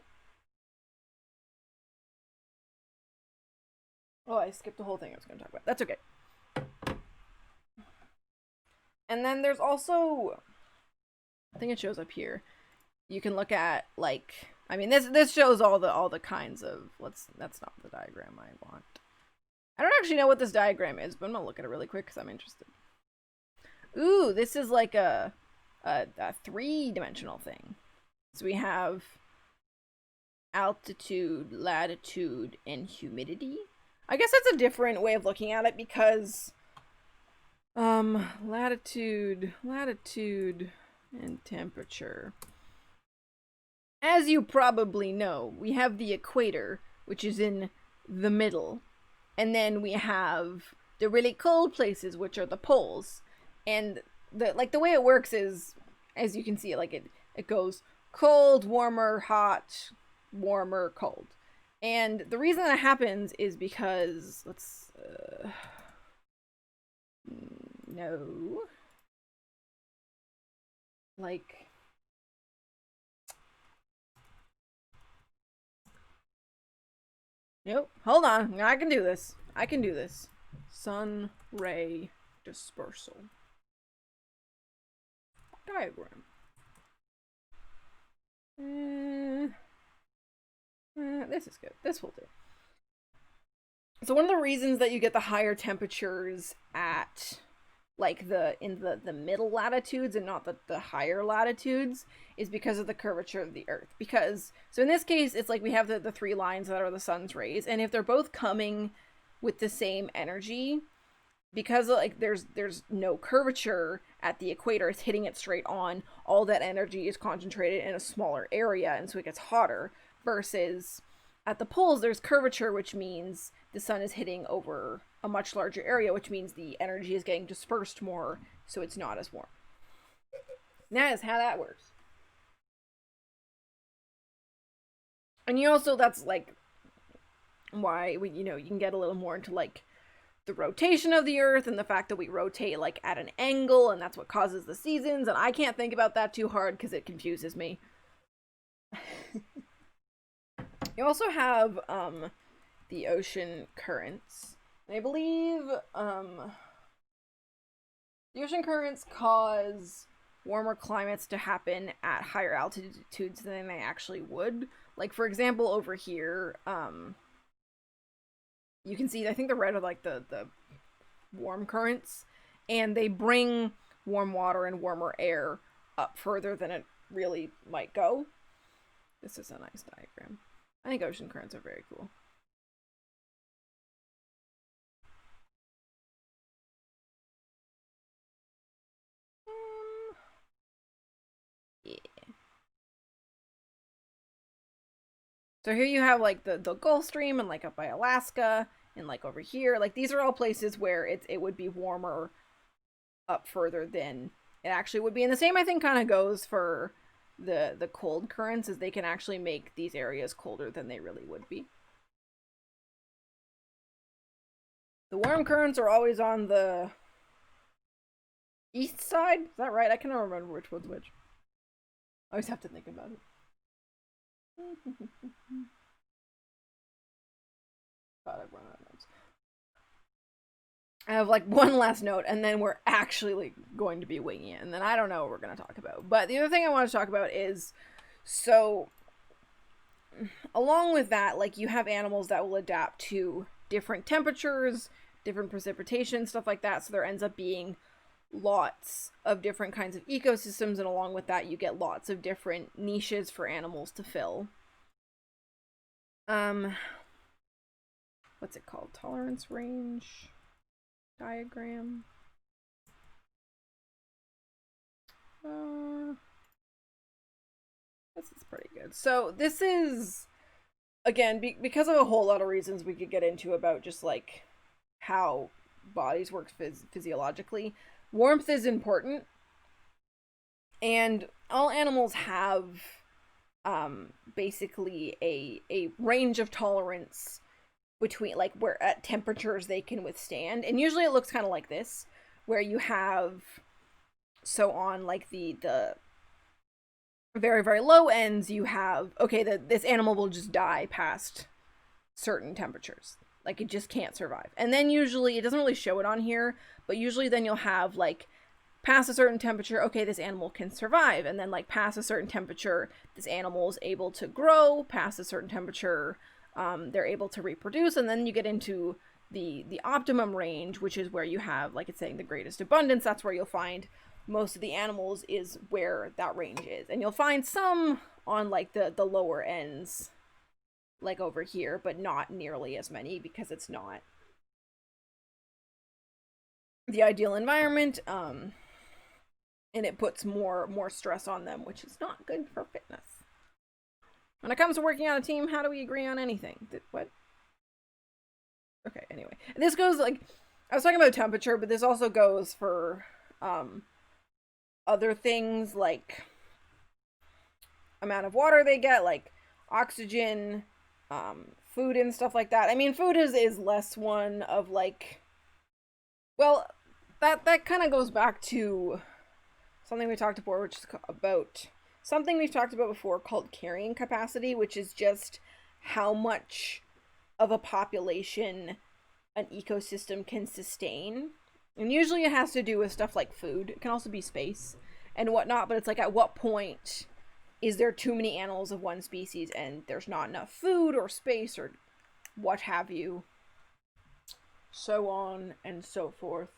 Oh, I skipped the whole thing I was going to talk about. That's okay. And then there's also, I think it shows up here. You can look at this shows all the kinds of that's not the diagram I want. I don't actually know what this diagram is, but I'm gonna look at it really quick because I'm interested. Ooh, this is like a 3-dimensional thing. So we have altitude, latitude, and humidity. I guess that's a different way of looking at it because latitude, and temperature. As you probably know, we have the equator, which is in the middle, and then we have the really cold places, which are the poles. And the way it works is, as you can see, it goes cold, warmer, hot, warmer, cold. And the reason that happens is because nope, hold on, I can do this. Sun ray dispersal diagram. This is good. This will do. So one of the reasons that you get the higher temperatures at in the middle latitudes and not the higher latitudes is because of the curvature of the Earth. So in this case, it's like we have the 3 lines that are the sun's rays, and if they're both coming with the same energy, because there's no curvature at the equator, it's hitting it straight on, all that energy is concentrated in a smaller area, and so it gets hotter, versus at the poles there's curvature, which means the sun is hitting over a much larger area, which means the energy is getting dispersed more, so it's not as warm. That is how that works. And that's why you can get a little more into the rotation of the Earth and the fact that we rotate at an angle, and that's what causes the seasons, and I can't think about that too hard because it confuses me. You also have the ocean currents. And I believe the ocean currents cause warmer climates to happen at higher altitudes than they actually would. For example, over here, You can see, I think the red are like the warm currents, and they bring warm water and warmer air up further than it really might go. This is a nice diagram. I think ocean currents are very cool. Yeah. So here you have like the Gulf Stream and like up by Alaska and like over here. Like these are all places where it would be warmer up further than it actually would be. And the same I think kind of goes for the cold currents, as they can actually make these areas colder than they really would be. The warm currents are always on the east side. Is that right? I cannot remember which one's which. I always have to think about it. God, I've run out of notes. I have like one last note, and then we're actually like going to be winging it, and then I don't know what we're going to talk about. But the other thing I want to talk about is, so along with that, like you have animals that will adapt to different temperatures, different precipitation, stuff like that. So there ends up being lots of different kinds of ecosystems, and along with that you get lots of different niches for animals to fill. What's it called? Tolerance range diagram. This is pretty good. So this is, again, because of a whole lot of reasons we could get into about just like how bodies work physiologically. Warmth is important, and all animals have basically a range of tolerance between like where at temperatures they can withstand, and usually it looks kind of like this, where you have, so on like the very very low ends you have, okay, this animal will just die past certain temperatures, like it just can't survive. And then usually, it doesn't really show it on here, but usually then you'll have like past a certain temperature, okay, this animal can survive, and then like past a certain temperature this animal is able to grow, past a certain temperature they're able to reproduce, and then you get into the optimum range, which is where you have, like it's saying, the greatest abundance. That's where you'll find most of the animals, is where that range is. And you'll find some on like the lower ends, like over here, but not nearly as many, because it's not the ideal environment, and it puts more stress on them, which is not good for fitness. When it comes to working on a team, how do we agree on anything? What? Okay, anyway. This goes, like, I was talking about temperature, but this also goes for other things, like amount of water they get, like oxygen, food and stuff like that. I mean, food is less one of, like, well, that kind of goes back to something we talked before, which is about something we've talked about before called carrying capacity, which is just how much of a population an ecosystem can sustain. And usually it has to do with stuff like food. It can also be space and whatnot, but it's like, at what point is there too many animals of one species and there's not enough food or space or what have you, so on and so forth.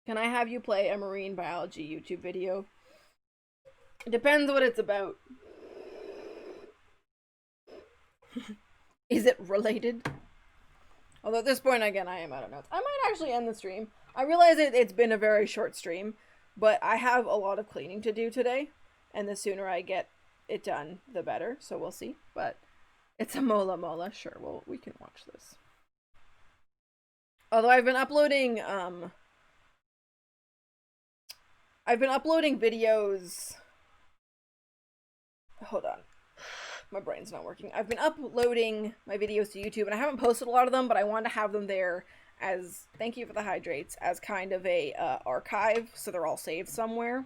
Can I have you play a marine biology YouTube video? It depends what it's about. Is it related? Although at this point, again, I am out of notes. I might actually end the stream. I realize it's been a very short stream, but I have a lot of cleaning to do today, and the sooner I get it done, the better. So we'll see. But it's a mola mola. Sure, well, we can watch this. Although I've been uploading videos. Hold on. My brain's not working. I've been uploading my videos to YouTube, and I haven't posted a lot of them, but I wanted to have them there as, thank you for the hydrates, as kind of a archive, so they're all saved somewhere.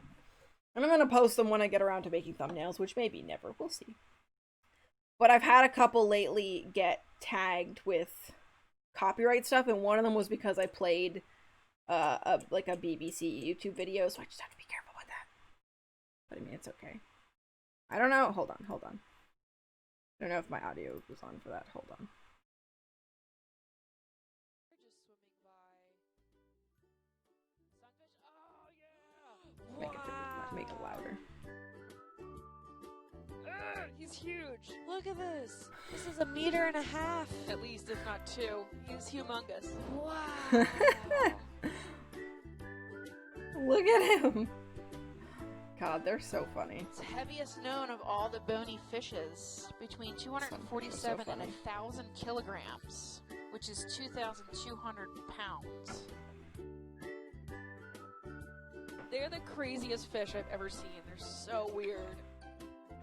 And I'm going to post them when I get around to making thumbnails, which maybe never. We'll see. But I've had a couple lately get tagged with copyright stuff, and one of them was because I played a BBC YouTube video, so I just have to be careful with that. But I mean, it's okay. I don't know. Hold on. I don't know if my audio was on for that. Hold on. Make it louder. He's huge. Look at this. This is 1.5 meters at least, if not 2. He's humongous. Wow. Look at him. God, they're so funny. It's heaviest known of all the bony fishes, between 247 and 1,000 kilograms, which is 2,200 pounds. They're the craziest fish I've ever seen. They're so weird.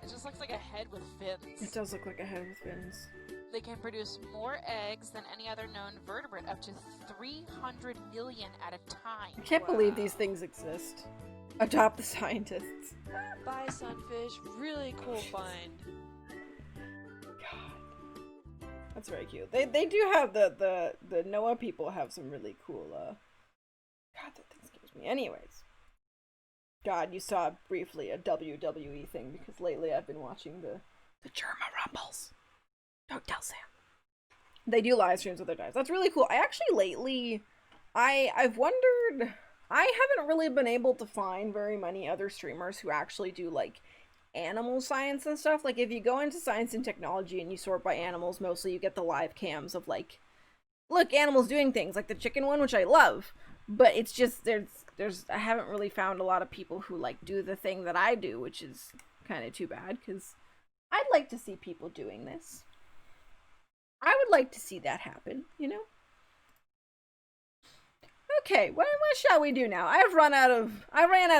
It just looks like a head with fins. It does look like a head with fins. They can produce more eggs than any other known vertebrate, up to 300 million at a time. I can't believe these things exist. Adopt the scientists. Bye, sunfish. Really cool find. God. That's very cute. They do have the NOAA people have some really cool, God, that thing scares me. Anyways. God, you saw briefly a WWE thing, because lately I've been watching the Germa Rumbles. Don't tell Sam. They do live streams with their dives. That's really cool. I actually lately, I've wondered, I haven't really been able to find very many other streamers who actually do like animal science and stuff. Like if you go into science and technology and you sort by animals, mostly you get the live cams of like, look, animals doing things, like the chicken one, which I love. But it's just, there's I haven't really found a lot of people who like do the thing that I do, which is kind of too bad, because I'd like to see people doing this. I would like to see that happen, you know? Okay, what shall we do now? I ran out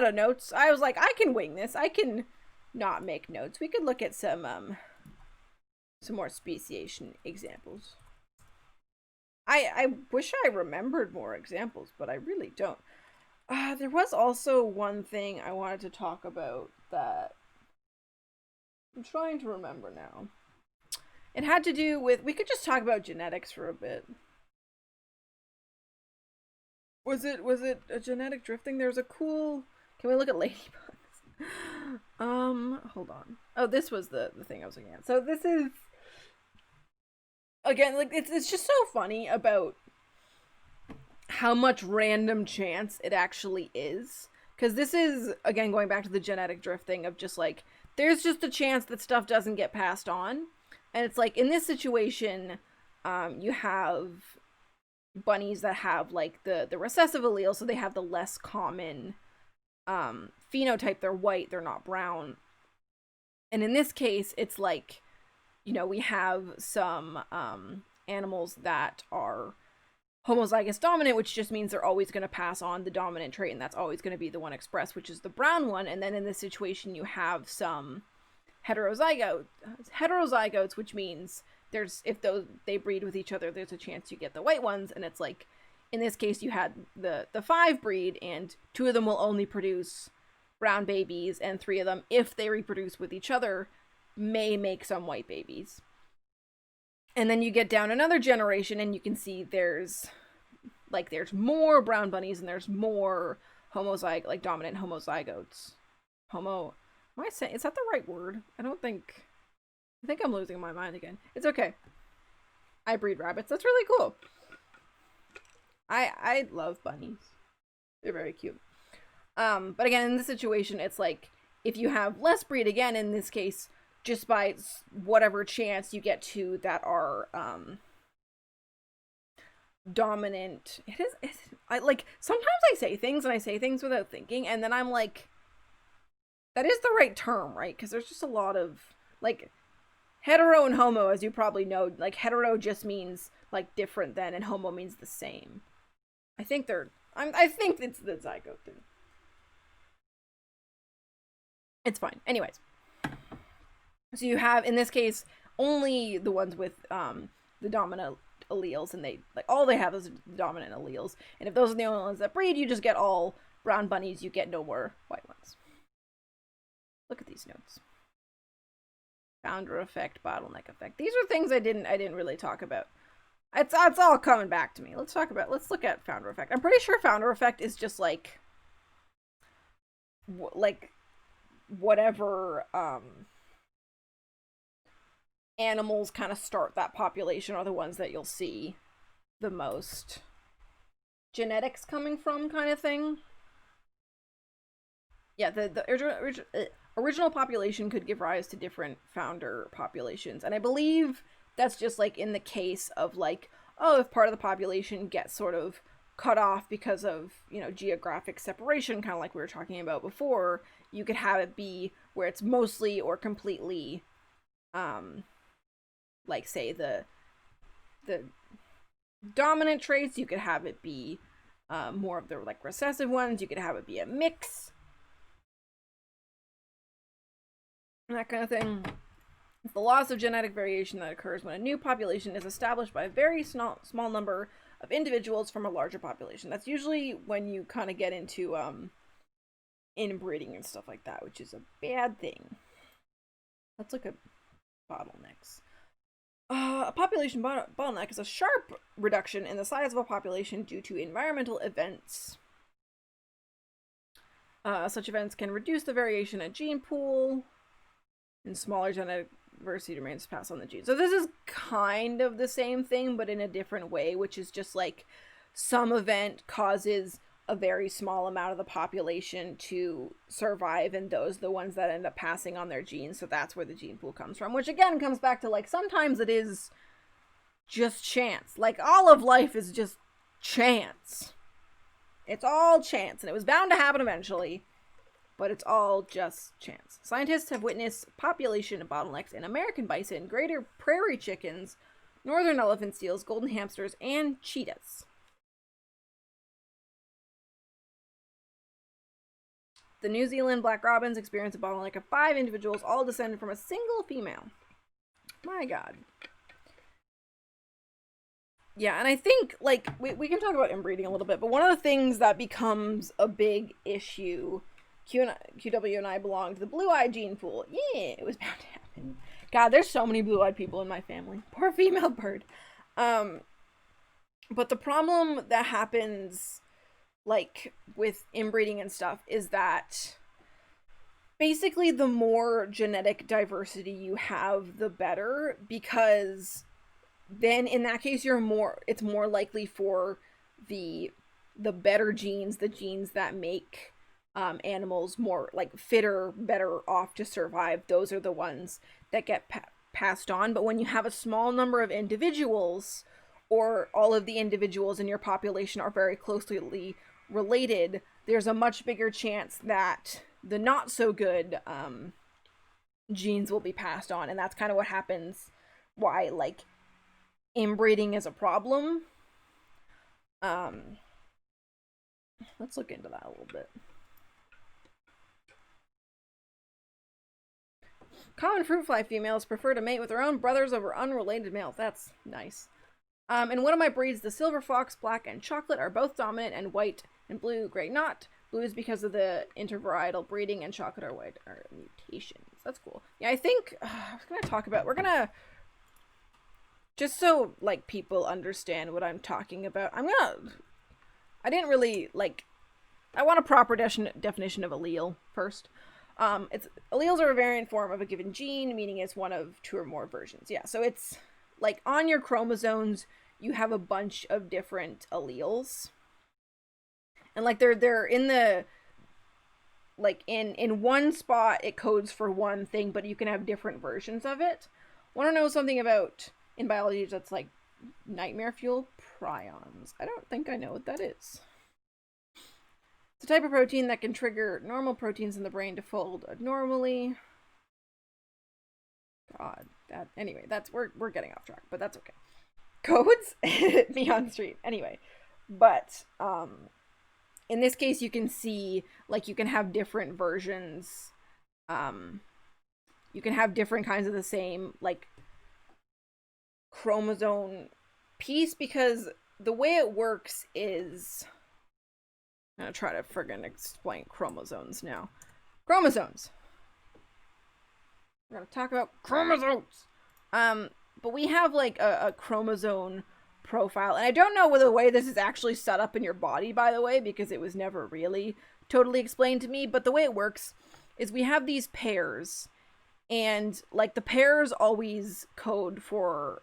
of notes. I was like, I can wing this. I can not make notes. We could look at some more speciation examples. I wish I remembered more examples, but I really don't. There was also one thing I wanted to talk about that I'm trying to remember now. It had to do with, we could just talk about genetics for a bit. Was it a genetic drifting? There's a cool, can we look at ladybugs? Hold on. Oh, this was the thing I was looking at. So this is, again, like, it's just so funny about how much random chance it actually is. Because this is, again, going back to the genetic drifting of just like, there's just a chance that stuff doesn't get passed on. And it's like, in this situation, you have bunnies that have like the recessive allele, so they have the less common phenotype. They're white, they're not brown. And in this case, it's like, you know, we have some animals that are homozygous dominant, which just means they're always going to pass on the dominant trait, and that's always going to be the one expressed, which is the brown one. And then in this situation, you have some heterozygotes, which means there's, if they breed with each other, there's a chance you get the white ones. And it's like, in this case, you had the 5 breed, and 2 of them will only produce brown babies, and 3 of them, if they reproduce with each other, may make some white babies. And then you get down another generation, and you can see there's more brown bunnies, and there's more dominant homozygotes. Am I saying, is that the right word? I think I'm losing my mind again. It's okay. I breed rabbits. That's really cool. I love bunnies. They're very cute. But again, in this situation, it's like, if you have less breed, again, in this case, just by whatever chance you get 2 that are, dominant. Sometimes I say things, and I say things without thinking, and then I'm like, that is the right term, right? Because there's just a lot of, like, hetero and homo, as you probably know, like, hetero just means, like, different than, and homo means the same. I think it's the zygote thing. It's fine. Anyways. So you have, in this case, only the ones with, the dominant alleles, and all they have is the dominant alleles. And if those are the only ones that breed, you just get all brown bunnies, you get no more white ones. Look at these notes. Founder effect, bottleneck effect. These are things I didn't really talk about. It's all coming back to me. Let's look at founder effect. I'm pretty sure founder effect is just like whatever animals kind of start that population are the ones that you'll see the most genetics coming from, kind of thing. Yeah, the original population could give rise to different founder populations, and I believe that's just like in the case of like, oh, if part of the population gets sort of cut off because of, you know, geographic separation, kind of like we were talking about before, you could have it be where it's mostly or completely like say the dominant traits. You could have it be more of the like recessive ones. You could have it be a mix, that kind of thing. It's the loss of genetic variation that occurs when a new population is established by a very small number of individuals from a larger population. That's usually when you kind of get into inbreeding and stuff like that, which is a bad thing. Let's look at bottlenecks. A population bottleneck is a sharp reduction in the size of a population due to environmental events. Such events can reduce the variation in gene pool, and smaller genetic diversity remains passed on the gene. So this is kind of the same thing, but in a different way, which is just like some event causes a very small amount of the population to survive, and those are the ones that end up passing on their genes. So that's where the gene pool comes from, which again comes back to like sometimes it is just chance. Like all of life is just chance. It's all chance, and it was bound to happen eventually, but it's all just chance. Scientists have witnessed population bottlenecks in American bison, greater prairie chickens, northern elephant seals, golden hamsters, and cheetahs. The New Zealand black robins experience a bottleneck of 5 individuals, all descended from a single female. My God. Yeah, and I think, like, we can talk about inbreeding a little bit, but one of the things that becomes a big issue, QW and I belong to the blue-eyed gene pool. Yeah, it was bound to happen. God, there's so many blue-eyed people in my family. Poor female bird. But the problem that happens, like, with inbreeding and stuff is that basically the more genetic diversity you have, the better, because then in that case it's more likely for the better genes, the genes that make animals more like fitter, better off to survive, those are the ones that get passed on. But when you have a small number of individuals, or all of the individuals in your population are very closely related, there's a much bigger chance that the not so good genes will be passed on. And that's kind of what happens, why like inbreeding is a problem. Let's look into that a little bit. Common fruit fly females prefer to mate with their own brothers over unrelated males. That's nice. In one of my breeds, the silver fox, black, and chocolate are both dominant, and white and blue, gray not. Blue is because of the intervarietal breeding, and chocolate or white are mutations. That's cool. Yeah, I think I was gonna talk about. We're gonna, just so like people understand what I'm talking about. I didn't really like. I want a proper definition of allele first. Alleles are a variant form of a given gene, meaning it's one of 2 or more versions. Yeah, so it's like on your chromosomes, you have a bunch of different alleles. And like they're in the, like in one spot it codes for one thing, but you can have different versions of it. Want to know something about in biology that's like nightmare fuel? Prions. I don't think I know what that is. It's a type of protein that can trigger normal proteins in the brain to fold abnormally. God, we're getting off track, but that's okay. Codes? Beyond Street. Anyway, but in this case you can see like you can have different versions. You can have different kinds of the same like chromosome piece, because the way it works is, I'm gonna try to friggin' explain chromosomes now. Chromosomes. We're gonna talk about chromosomes. But we have like a chromosome profile, and I don't know the way this is actually set up in your body, by the way, because it was never really totally explained to me. But the way it works is we have these pairs, And like the pairs always code for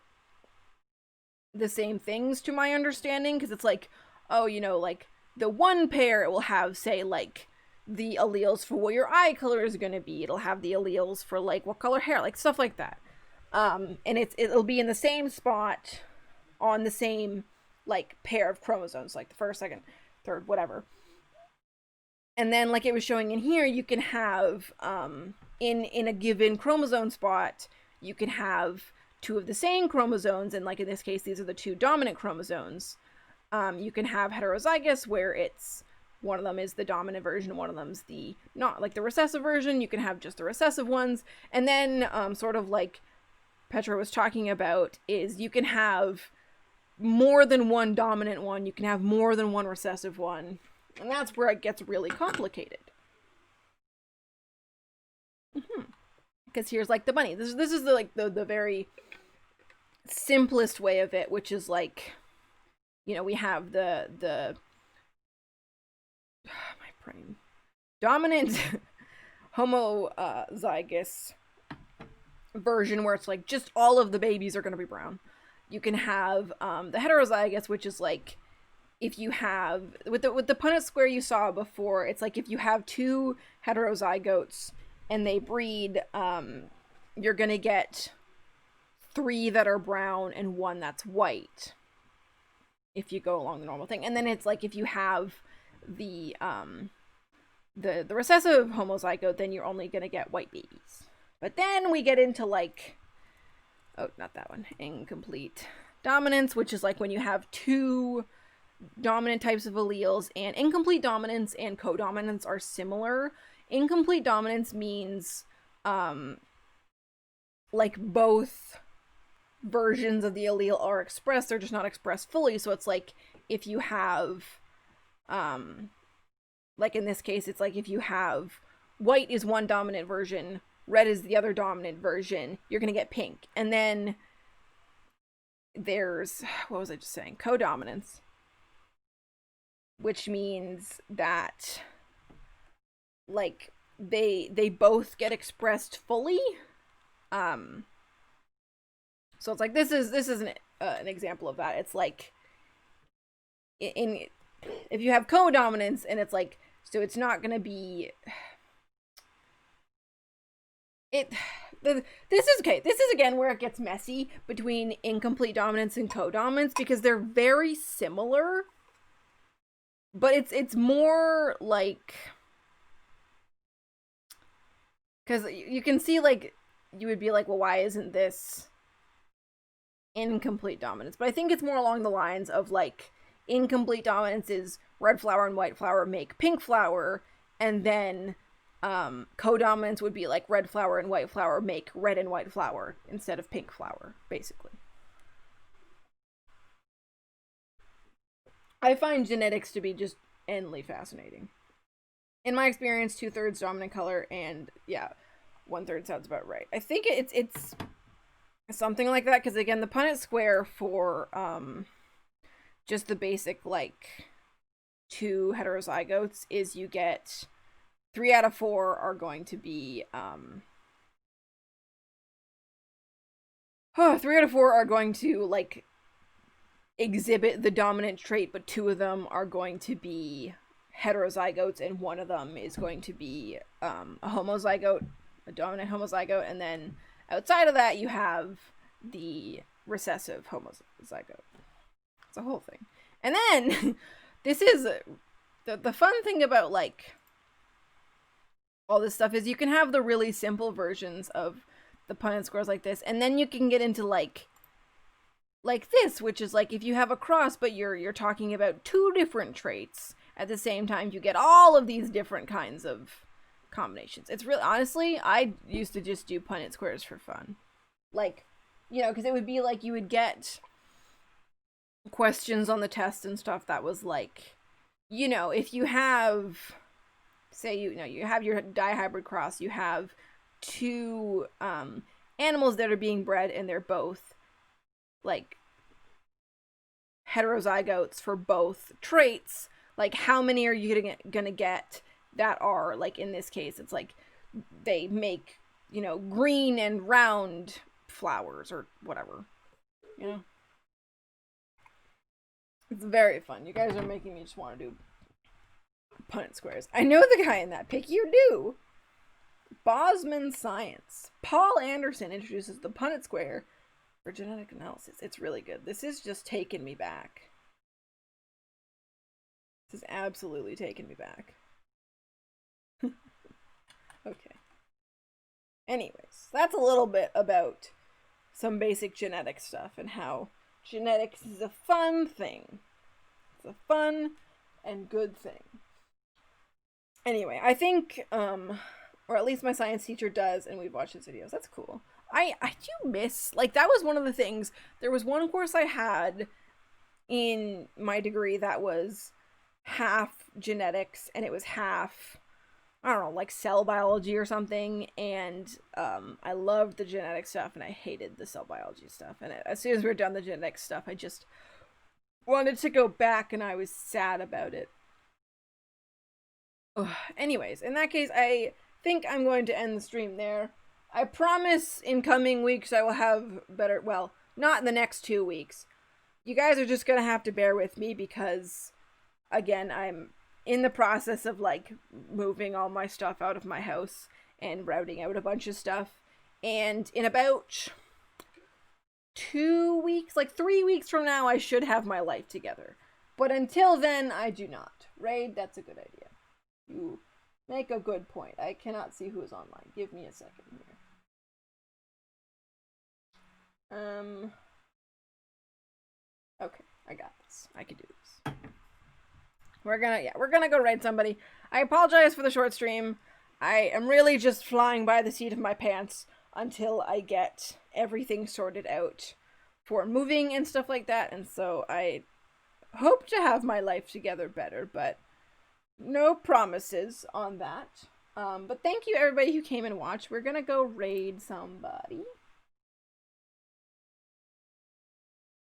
the same things to my understanding, because it's like, oh, you know, like the one pair, it will have, say, like the alleles for what your eye color is going to be. It'll have the alleles for like what color hair, like stuff like that. And it'll be in the same spot on the same like pair of chromosomes, like the first, second, third, whatever. And then like it was showing in here, you can have in a given chromosome spot, you can have two of the same chromosomes, and like in this case, these are the two dominant chromosomes. You can have heterozygous, where it's one of them is the dominant version, one of them's the not like the recessive version. You can have just the recessive ones, and then sort of like Petra was talking about, is you can have more than one dominant one, you can have more than one recessive one, and that's where it gets really complicated. Because here's like the bunny. This is the like the very simplest way of it, which is like, you know, we have the my brain dominant homozygous version, where it's like just all of the babies are going to be brown. You can have the heterozygous, which is like if you have with the Punnett square you saw before, it's like if you have two heterozygotes and they breed, you're gonna get 3 that are brown and 1 that's white if you go along the normal thing. And then it's like if you have the recessive homozygote, then you're only gonna get white babies. But then we get into like, oh, not that one, incomplete dominance, which is like when you have 2 dominant types of alleles, and incomplete dominance and codominance are similar. Incomplete dominance means like both versions of the allele are expressed, they're just not expressed fully. So it's like if you have like in this case, it's like if you have white is one dominant version, red is the other dominant version, you're gonna get pink. And then there's, what was I just saying, codominance, which means that like they both get expressed fully. So it's like this is an example of that. It's like in if you have codominance, and it's like, so it's not gonna be this is okay. This is again where it gets messy between incomplete dominance and codominance, because they're very similar, but it's more like, because you can see like you would be like, well, why isn't this incomplete dominance? But I think it's more along the lines of like incomplete dominance is red flower and white flower make pink flower, and then codominance would be like red flower and white flower make red and white flower instead of pink flower, basically. I find genetics to be just endlessly fascinating. In my experience, 2/3 dominant color, and yeah, 1/3 sounds about right. I think it's something like that, because again, the Punnett square for just the basic like 2 heterozygotes is you get 3 out of 4 are going to be 3 out of 4 are going to like exhibit the dominant trait, but 2 of them are going to be heterozygotes, and 1 of them is going to be a homozygote, a dominant homozygote, and then outside of that you have the recessive homozygote. It's a whole thing. And then this is the fun thing about like all this stuff, is you can have the really simple versions of the Punnett squares like this, and then you can get into like this, which is like if you have a cross, but you're talking about 2 different traits at the same time, you get all of these different kinds of combinations. It's really, honestly, I used to just do Punnett squares for fun, like, you know, because it would be like you would get questions on the test and stuff that was like, you know, if you have, say, you know, you have your dihybrid cross, you have 2 animals that are being bred, and they're both like heterozygotes for both traits, like how many are you gonna get that are like, in this case it's like they make you know, green and round flowers or whatever. You know? It's very fun. You guys are making me just want to do Punnett squares. I know the guy in that pic. You do. Bosman Science. Paul Anderson introduces the Punnett square for genetic analysis. It's really good. This is just taking me back. This is absolutely taking me back. Okay. Anyways, that's a little bit about some basic genetic stuff and how genetics is a fun thing. It's a fun and good thing. Anyway, I think, or at least my science teacher does, and we've watched his videos. That's cool. I do miss, like, that was one of the things. There was one course I had in my degree that was half genetics, and it was half, I don't know, like cell biology or something, and I loved the genetic stuff, and I hated the cell biology stuff, and as soon as we were done the genetic stuff, I just wanted to go back, and I was sad about it. Ugh. Anyways, in that case, I think I'm going to end the stream there. I promise in coming weeks I will have better, well, not in the next 2 weeks. You guys are just gonna have to bear with me because, again, I'm in the process of, like, moving all my stuff out of my house and routing out a bunch of stuff. And in about 2 weeks, like 3 weeks from now, I should have my life together. But until then, I do not. Raid, that's a good idea. You make a good point. I cannot see who is online. Give me a second here. Okay, I got this. I can do this. We're gonna go raid somebody. I apologize for the short stream. I am really just flying by the seat of my pants until I get everything sorted out for moving and stuff like that, and so I hope to have my life together better, but no promises on that. But thank you everybody who came and watched. We're gonna go raid somebody.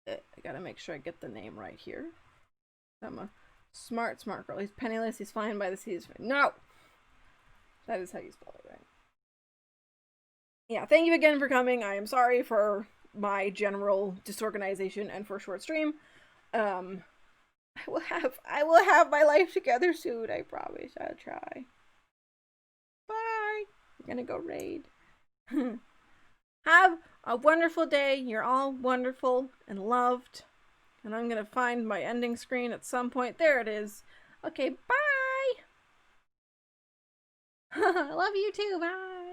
I gotta make sure I get the name right here. I'm a smart girl. He's penniless, he's flying by the seas. No! That is how you spell it, right? Yeah, thank you again for coming. I am sorry for my general disorganization and for a short stream. I will have my life together soon, I promise. I'll try. Bye. I'm gonna go raid. Have a wonderful day. You're all wonderful and loved. And I'm gonna find my ending screen at some point. There it is. Okay, bye. Love you too. Bye.